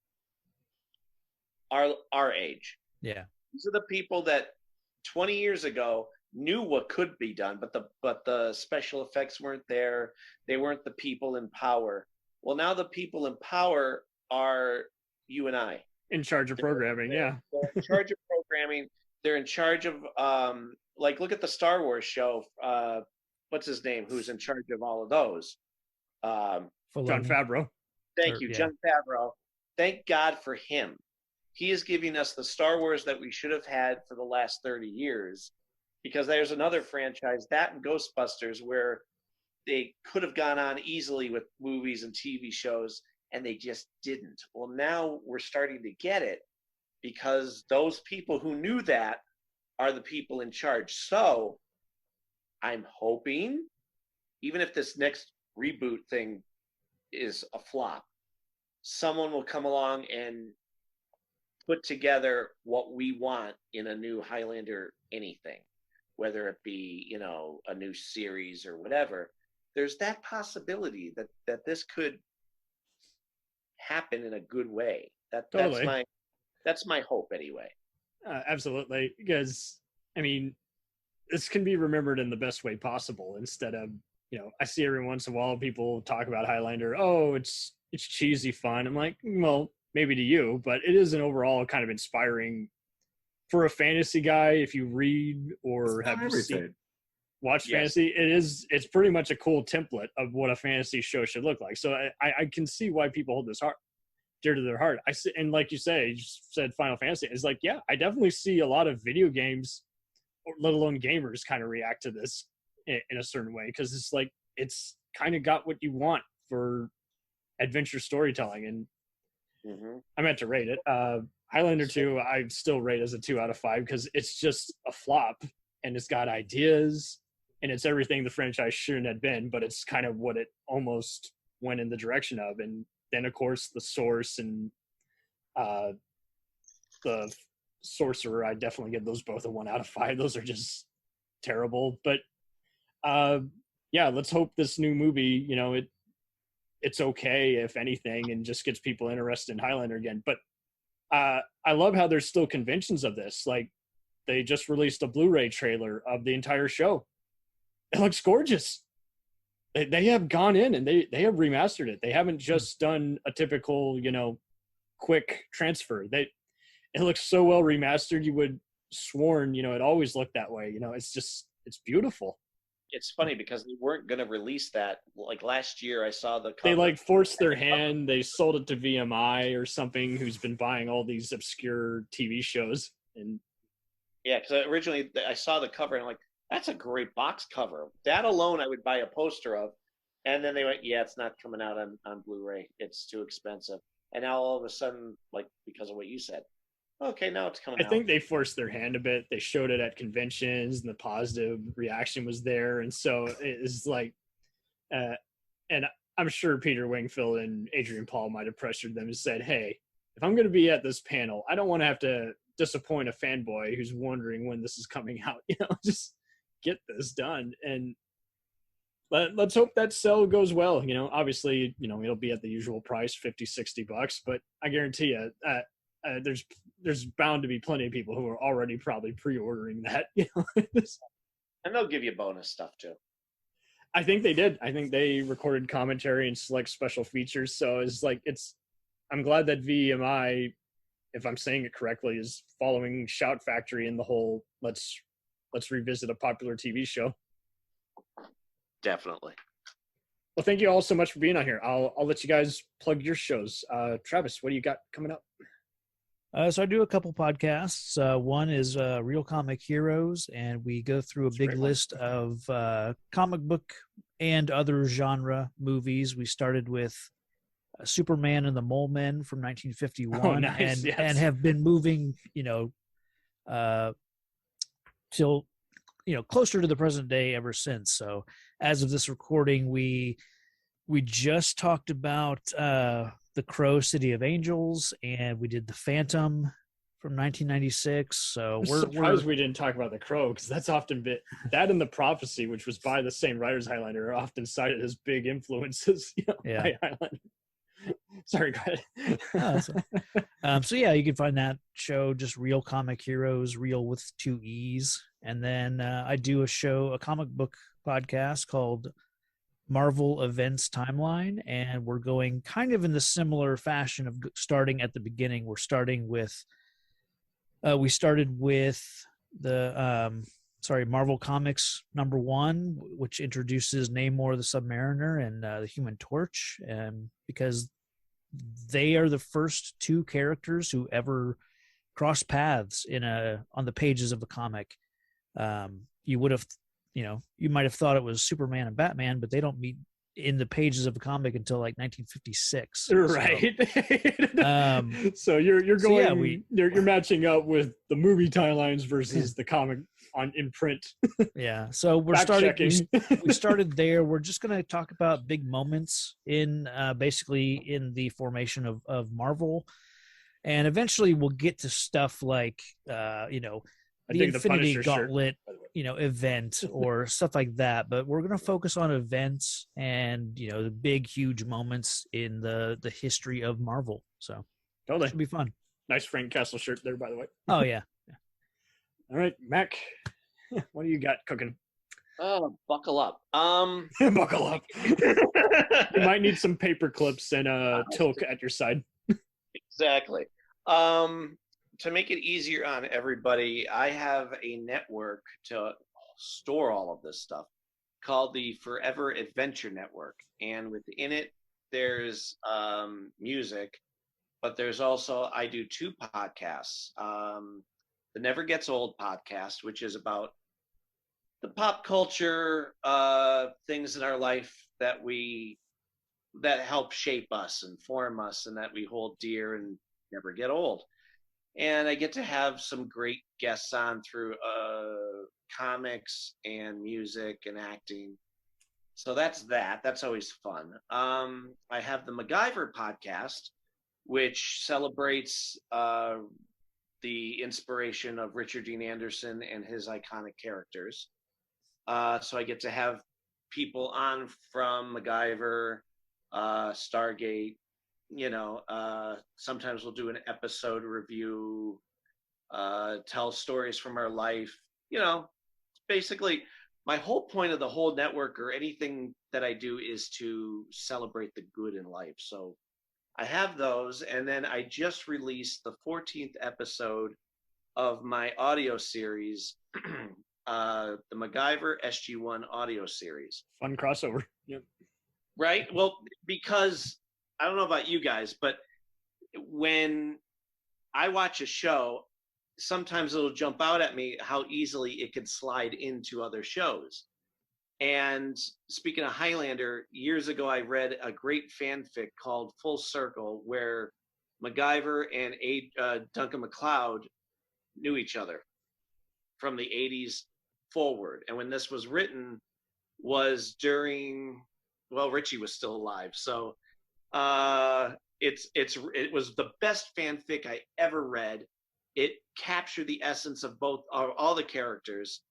are our age. Yeah. These are the people that 20 years ago knew what could be done, but the special effects weren't there. They weren't the people in power. Well, now the people in power are you and I. In charge of programming, they're in charge of programming. They're in charge of like, look at the Star Wars show. What's his name? Who's in charge of all of those? Jon Favreau. Thank you, Jon Favreau. Thank God for him. He is giving us the Star Wars that we should have had for the last 30 years. Because there's another franchise, that and Ghostbusters, where they could have gone on easily with movies and TV shows, and they just didn't. Well, now we're starting to get it because those people who knew that are the people in charge. So I'm hoping, even if this next reboot thing is a flop, someone will come along and put together what we want in a new Highlander anything, whether it be, a new series or whatever. There's that possibility that this could happen in a good way. Totally. That's my hope anyway. Absolutely, because this can be remembered in the best way possible instead of, I see every once in a while people talk about Highlander. Oh, it's cheesy fun. I'm like, well, maybe to you, but it is an overall kind of inspiring for a fantasy guy. If you read or have watched fantasy, it's pretty much a cool template of what a fantasy show should look like. So I can see why people hold this dear to their heart. And like you say, you just said Final Fantasy. It's like, yeah, I definitely see a lot of video games, or let alone gamers, kind of react to this in a certain way, because it's like it's kind of got what you want for adventure storytelling. And I meant to rate it. Highlander 2, I'd still rate as a 2 out of 5 because it's just a flop, and it's got ideas, and it's everything the franchise shouldn't have been, but it's kind of what it almost went in the direction of. And then, of course, the Source and the Sorcerer, I definitely give those both a 1 out of 5. Those are just terrible. But yeah, let's hope this new movie, it's okay, if anything, and just gets people interested in Highlander again. But I love how there's still conventions of this. Like, they just released a Blu-ray trailer of the entire show. It looks gorgeous. They have gone in and they have remastered it. They haven't just done a typical, quick transfer. It looks so well remastered. You would sworn, it always looked that way. It's beautiful. It's funny because they weren't going to release that. Like last year, I saw the cover. They forced their hand. They sold it to VMI or something, who's been buying all these obscure TV shows. And yeah, because originally I saw the cover and I'm like, that's a great box cover. That alone, I would buy a poster of. And then they went, yeah, it's not coming out on Blu-ray. It's too expensive. And now all of a sudden, like, because of what you said, okay, now it's coming out. I think they forced their hand a bit. They showed it at conventions, and the positive reaction was there. And so it's like, and I'm sure Peter Wingfield and Adrian Paul might have pressured them and said, hey, if I'm going to be at this panel, I don't want to have to disappoint a fanboy who's wondering when this is coming out. Just get this done. And let's hope that sell goes well. Obviously, it'll be at the usual price, $50-$60, but I guarantee you there's bound to be plenty of people who are already probably pre-ordering that. And they'll give you bonus stuff too. I think they did. I think they recorded commentary and select special features. So I'm glad that VMI, if I'm saying it correctly, is following Shout Factory in the whole let's revisit a popular TV show. Definitely. Well, thank you all so much for being on here. I'll let you guys plug your shows. Travis, what do you got coming up? So I do a couple podcasts. One is Real Comic Heroes, and we go through a big list of comic book and other genre movies. We started with Superman and the Mole Men from 1951, nice. and have been moving, till closer to the present day ever since. So as of this recording, we just talked about The Crow, City of Angels, and we did The Phantom from 1996. So I'm surprised we didn't talk about The Crow, because that's often that and The Prophecy, which was by the same writers, Highlander, are often cited as big influences. By Highlander. Sorry, go ahead. So yeah, you can find that show, just Real Comic Heroes, real with 2 E's. And then I do a comic book podcast called Marvel Events Timeline, and we're going kind of in the similar fashion of starting at the beginning. We started with the Marvel Comics #1, which introduces Namor the Submariner and the Human Torch, because they are the first 2 characters who ever crossed paths on the pages of a comic. You would have, you might have thought it was Superman and Batman, but they don't meet in the pages of a comic until like 1956. Right. So you're going, you're matching up with the movie timelines versus the comic in print. Yeah. So we started there. We're just going to talk about big moments in basically in the formation of Marvel. And eventually we'll get to stuff like, the Infinity Gauntlet, event or stuff like that. But we're going to focus on events and, the big, huge moments in the history of Marvel. So totally. Should be fun. Nice Frank Castle shirt there, by the way. Oh, yeah. All right, Mac, what do you got cooking? Oh, buckle up. Buckle up. You might need some paper clips and a Tilk at your side. Exactly. To make it easier on everybody, I have a network to store all of this stuff called the Forever Adventure Network. And within it, there's music, but there's also, I do 2 podcasts. The Never Gets Old podcast, which is about the pop culture things in our life that help shape us and form us and that we hold dear and never get old. And I get to have some great guests on through comics and music and acting. So that's always fun. I have the MacGyver podcast, which celebrates the inspiration of Richard Dean Anderson and his iconic characters. So I get to have people on from MacGyver, Stargate. Sometimes we'll do an episode review, tell stories from our life. Basically my whole point of the whole network or anything that I do is to celebrate the good in life. So I have those, and then I just released the 14th episode of my audio series, the MacGyver SG-1 audio series. Fun crossover. Yep. Right? Well, because I don't know about you guys, but when I watch a show, sometimes it'll jump out at me how easily it can slide into other shows. And speaking of Highlander, years ago I read a great fanfic called Full Circle, where MacGyver and Duncan MacLeod knew each other from the 80s forward. And when this was written was during well, Richie was still alive. So it was the best fanfic I ever read. It captured the essence of all the characters.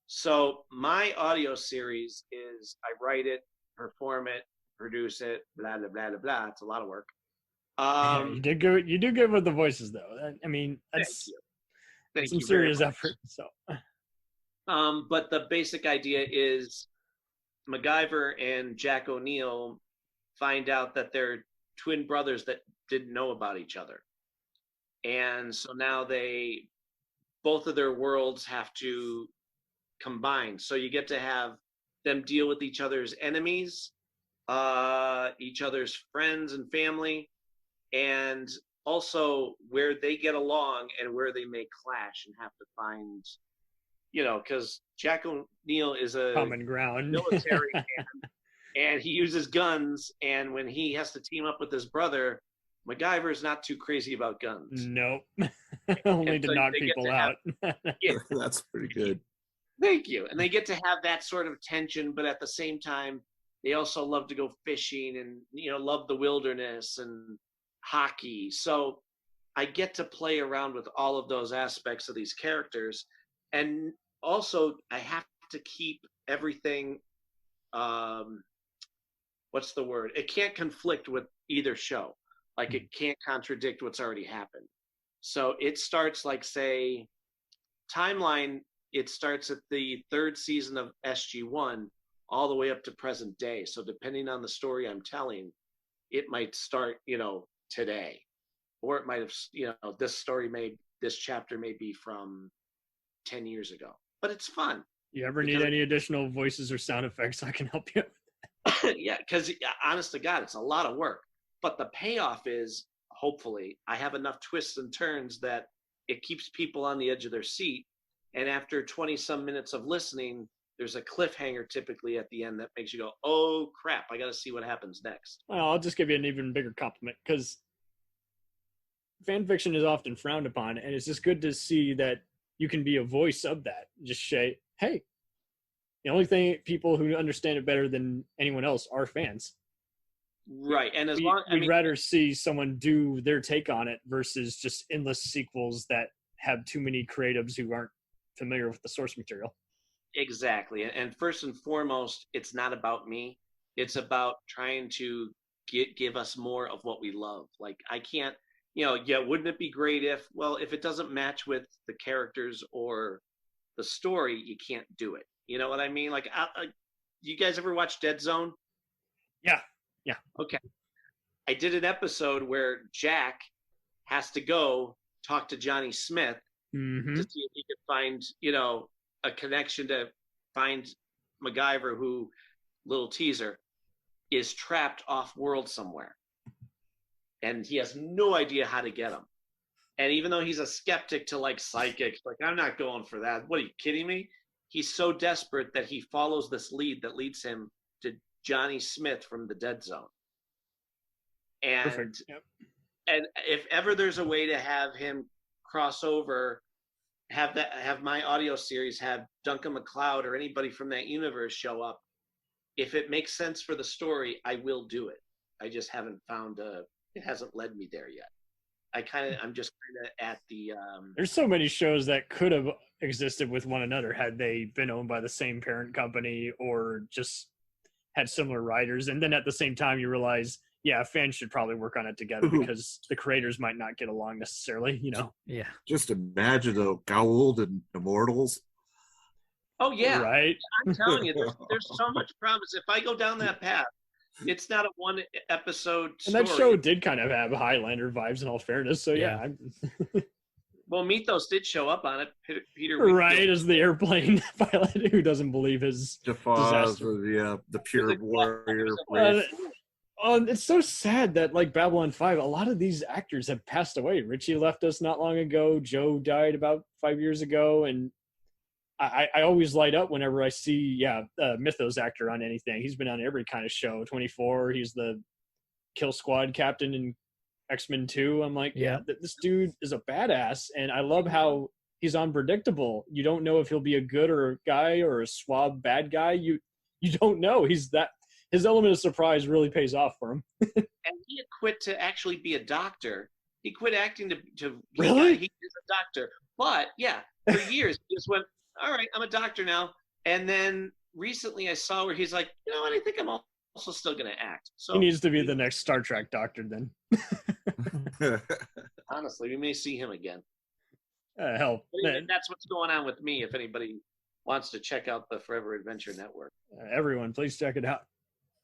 So my audio series is I write it, perform it, produce it, blah blah blah blah blah. It's a lot of work. You did good. You do good with the voices, though. I mean, that's some serious effort. So, but the basic idea is MacGyver and Jack O'Neill find out that they're twin brothers that didn't know about each other, and so now both of their worlds have to combine. So you get to have them deal with each other's enemies, each other's friends and family, and also where they get along and where they may clash and have to find, because Jack O'Neill is a common ground military man, and he uses guns, and when he has to team up with his brother, MacGyver's not too crazy about guns. Nope. Only to knock people out. Yeah. That's pretty good. Thank you. And they get to have that sort of tension, but at the same time, they also love to go fishing and, love the wilderness and hockey. So I get to play around with all of those aspects of these characters. And also, I have to keep everything, what's the word? It can't conflict with either show. Like, it can't contradict what's already happened. So it starts, like, say, timeline, it starts at the 3rd season of SG-1 all the way up to present day. So depending on the story I'm telling, it might start, today. Or it might have, this chapter may be from 10 years ago. But it's fun. You ever need any additional voices or sound effects, I can help you. Yeah, because honest to God, it's a lot of work. But the payoff is, hopefully, I have enough twists and turns that it keeps people on the edge of their seat. And after 20-some minutes of listening, there's a cliffhanger typically at the end that makes you go, oh, crap, I got to see what happens next. Well, I'll just give you an even bigger compliment, because fan fiction is often frowned upon, and it's just good to see that you can be a voice of that. Just say, hey, the only thing people who understand it better than anyone else are fans. Right. And we'd rather see someone do their take on it versus just endless sequels that have too many creatives who aren't familiar with the source material. Exactly. And first and foremost, it's not about me. It's about trying to give us more of what we love. Like, I can't, wouldn't it be great if it doesn't match with the characters or the story, you can't do it. You know what I mean? Like, you guys ever watch Dead Zone? Yeah. Okay. I did an episode where Jack has to go talk to Johnny Smith to see if he could find, a connection to find MacGyver, who, little teaser, is trapped off-world somewhere. And he has no idea how to get him. And even though he's a skeptic to, like, psychics, like, I'm not going for that. What, are you kidding me? He's so desperate that he follows this lead that leads him to Johnny Smith from the Dead Zone. And Perfect. Yep. And if ever there's a way to have him cross over, have my audio series have Duncan MacLeod or anybody from that universe show up, if it makes sense for the story, I will do it. I just haven't found it hasn't led me there yet. I'm just kind of at the there's so many shows that could have existed with one another had they been owned by the same parent company or just had similar writers. And then at the same time you realize, yeah, fans should probably work on it together because the creators might not get along necessarily, Yeah. Just imagine Goa'uld and Immortals. Oh yeah, right. I'm telling you, there's so much promise. If I go down that path, it's not a one episode story. And that show did kind of have Highlander vibes in all fairness. So yeah. Well, Methos did show up on it. Peter right, as the airplane pilot who doesn't believe his disaster. The pure warrior. It's so sad that, like, Babylon 5, a lot of these actors have passed away. Richie left us not long ago. Joe died about 5 years ago. And I always light up whenever I see, Methos actor on anything. He's been on every kind of show. 24, he's the Kill Squad captain in X-Men 2. I'm like, this dude is a badass. And I love how he's unpredictable. You don't know if he'll be a good or a guy or a suave bad guy. You don't know. his element of surprise really pays off for him. And he had quit to actually be a doctor. He quit acting to Really? He is a doctor. But yeah, for years he just went, all right, I'm a doctor now. And then recently I saw where he's like, you know what, I think I'm also still going to act. So He needs to be the next Star Trek doctor then. honestly, we may see him again. Hell, But even that's what's going on with me if anybody wants to check out the Forever Adventure Network. everyone, please check it out.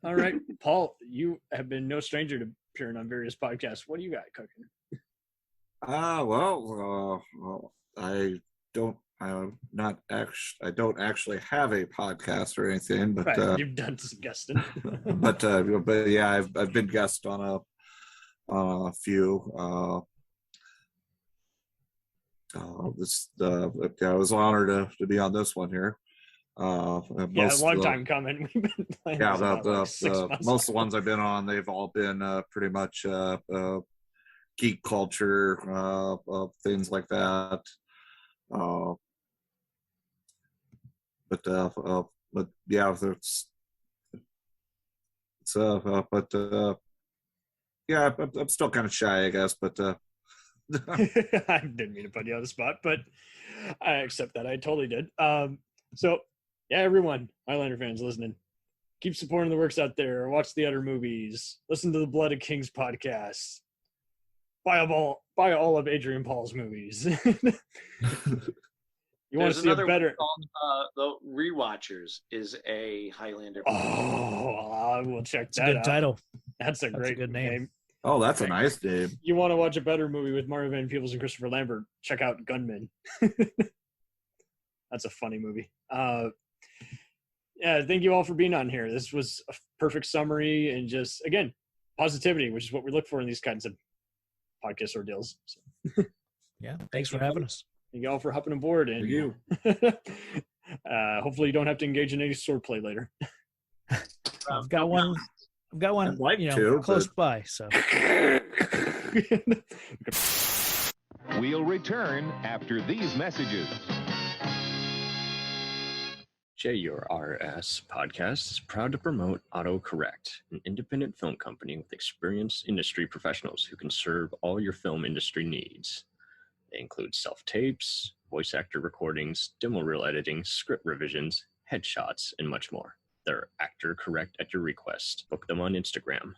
All right, Paul, you have been no stranger to appearing on various podcasts. What do you got cooking? I don't actually have a podcast or anything, but Right, you've done some guesting. but yeah, I've been guest on a few. I was honored to be on this one here. Yeah, a long time coming. We've been playing. Yeah, this about, like, 6 months most of the now. ones I've been on, they've all been pretty much geek culture, things like that. But yeah, yeah, I'm still kind of shy, I guess. But I didn't mean to put you on the spot, but I accept that. I totally did. So yeah, everyone, Highlander fans listening, keep supporting the works out there. Watch the other movies. Listen to the Blood of Kings podcast. Buy all of Adrian Paul's movies. You want to see a better? One called, the Rewatchers is a Highlander. Oh, I will check that out. Good title. That's a great good name. Oh, that's a nice name. You want to watch a better movie with Mario Van Peebles and Christopher Lambert? Check out Gunman. That's a funny movie. Yeah, thank you all for being on here. This was a perfect summary and just, again, positivity, which is what we look for in these kinds of podcast ordeals. So. Yeah, thanks for having us. Thank you all for hopping aboard. And you. Hopefully you don't have to engage in any swordplay later. I've got one. I'd like to, close but- by. So we'll return after these messages. JURS podcast is proud to promote AutoCorrect, an independent film company with experienced industry professionals who can serve all your film industry needs. They include self-tapes, voice actor recordings, demo reel editing, script revisions, headshots, and much more. They're Actor Correct at your request. Book them on Instagram.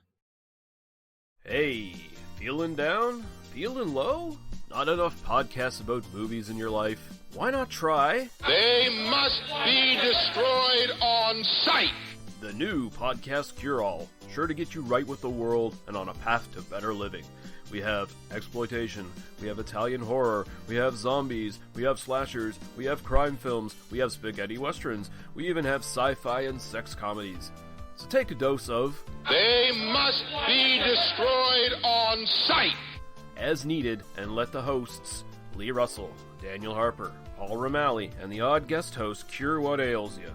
Hey, feeling down? Feeling low? Not enough podcasts about movies in your life? Why not try They must be destroyed on sight. the new Podcast Cure-All, sure to get you right with the world and on a path to better living. We have exploitation, we have Italian horror, we have zombies, we have slashers, we have crime films, we have spaghetti westerns, we even have sci-fi and sex comedies. So take a dose of They must be destroyed on sight. as needed, and let the hosts, Lee Russell, Daniel Harper, Paul Romali, and the odd guest host cure what ails you.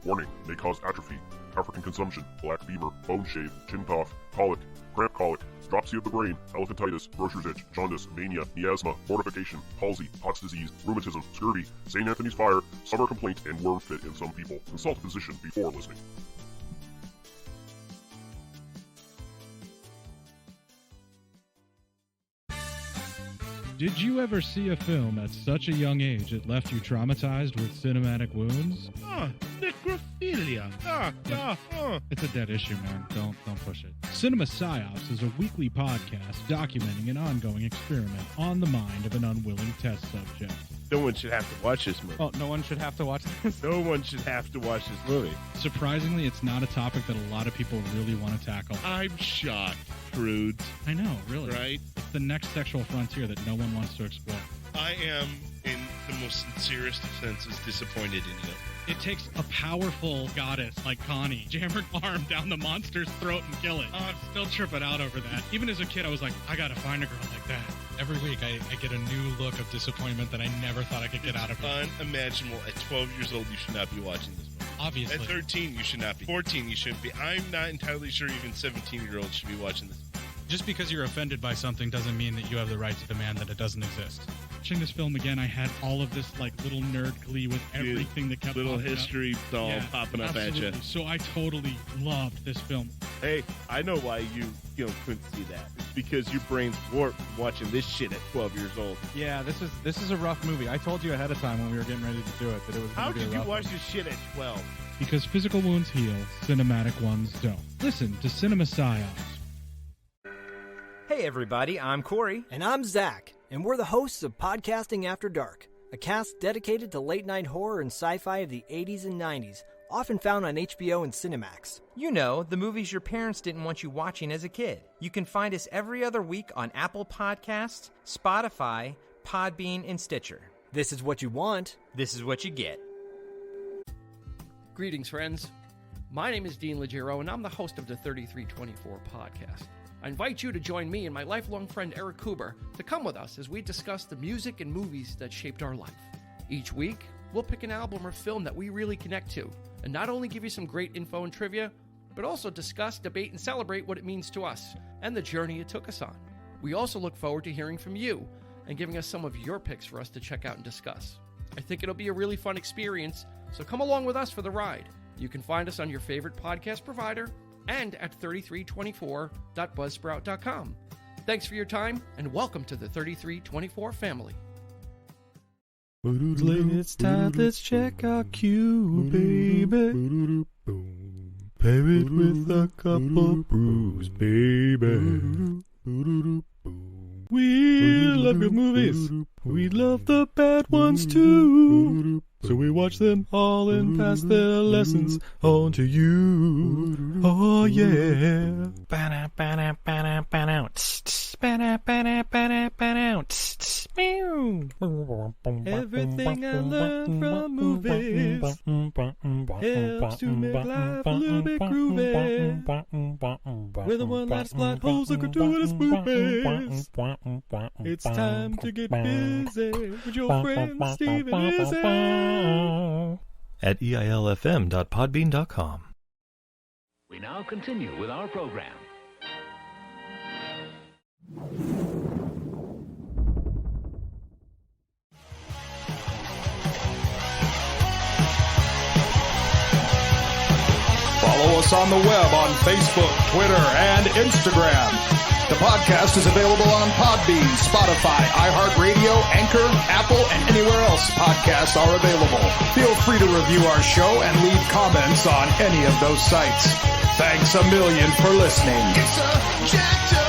Warning, may cause atrophy, African consumption, black fever, bone shave, chin cough, colic, cramp colic, dropsy of the brain, elephantitis, grocer's itch, jaundice, mania, miasma, mortification, palsy, Pott's disease, rheumatism, scurvy, St. Anthony's fire, summer complaint, and worm fit in some people. Consult a physician before listening. Did you ever see a film at such a young age it left you traumatized with cinematic wounds? Necrophilia. It's a dead issue, man. Don't push it. Cinema Psyops is a weekly podcast documenting an ongoing experiment on the mind of an unwilling test subject. No one should have to watch this movie. Oh, no one should have to watch this? No one should have to watch this movie. Surprisingly, it's not a topic that a lot of people really want to tackle. I'm shocked, prudes. I know, really. Right? It's the next sexual frontier that no one wants to explore. I am, in the most sincerest of senses, disappointed in you. It takes a powerful goddess like Connie, jam her arm down the monster's throat and kill it. Oh, I'm still tripping out over that. Even as a kid, I was like, I gotta find a girl like that. Every week, I get a new look of disappointment that I never thought I could get out of her. Unimaginable. At 12 years old, you should not be watching this movie. Obviously. At 13, you should not be. 14, you shouldn't be. I'm not entirely sure even 17-year-olds should be watching this. Just because you're offended by something doesn't mean that you have the right to demand that it doesn't exist. watching this film again, I had all of this like little nerd glee with everything that kept little popping history up. all popping up absolutely. at you. So I totally loved this film. Hey, I know why you couldn't see that. It's because your brain's warped watching this shit at 12 years old. Yeah, this is a rough movie. I told you ahead of time when we were getting ready to do it that it was. How gonna be did a you rough watch one. this shit at 12? Because physical wounds heal, cinematic ones don't. Listen to Cinema Psyops. Hey everybody, I'm Corey. And I'm Zach, and we're the hosts of Podcasting After Dark, a cast dedicated to late-night horror and sci-fi of the 80s and 90s, often found on HBO and Cinemax. You know, the movies your parents didn't want you watching as a kid. You can find us every other week on Apple Podcasts, Spotify, Podbean, and Stitcher. This is what you want. This is what you get. Greetings, friends. My name is Dean Legero, and I'm the host of the 3324 podcast. I invite you to join me and my lifelong friend Eric Kuber to come with us as we discuss the music and movies that shaped our life. Each week, we'll pick an album or film that we really connect to, and not only give you some great info and trivia, but also discuss, debate, and celebrate what it means to us and the journey it took us on. We also look forward to hearing from you and giving us some of your picks for us to check out and discuss. I think it'll be a really fun experience, so come along with us for the ride. You can find us on your favorite podcast provider and at 3324.buzzsprout.com. Thanks for your time, and welcome to the 3324 family. It's time, let's check our cue, baby. Pair it with a couple brews, baby. We love good movies. We love the bad ones too. So we watch them all and pass their lessons on to you. Oh yeah. Everything I learned from movies helps to make life a little bit groovy. Whether one laughs, plot holes, or gratuitous movies, it's time to get busy with your friend Steve and Izzy at eilfm.podbean.com. We now continue with our program. Follow us on the web on Facebook, Twitter, and Instagram. The podcast is available on Podbean, Spotify, iHeartRadio, Anchor, Apple, and anywhere else podcasts are available. Feel free to review our show and leave comments on any of those sites. Thanks a million for listening. It's a jacked up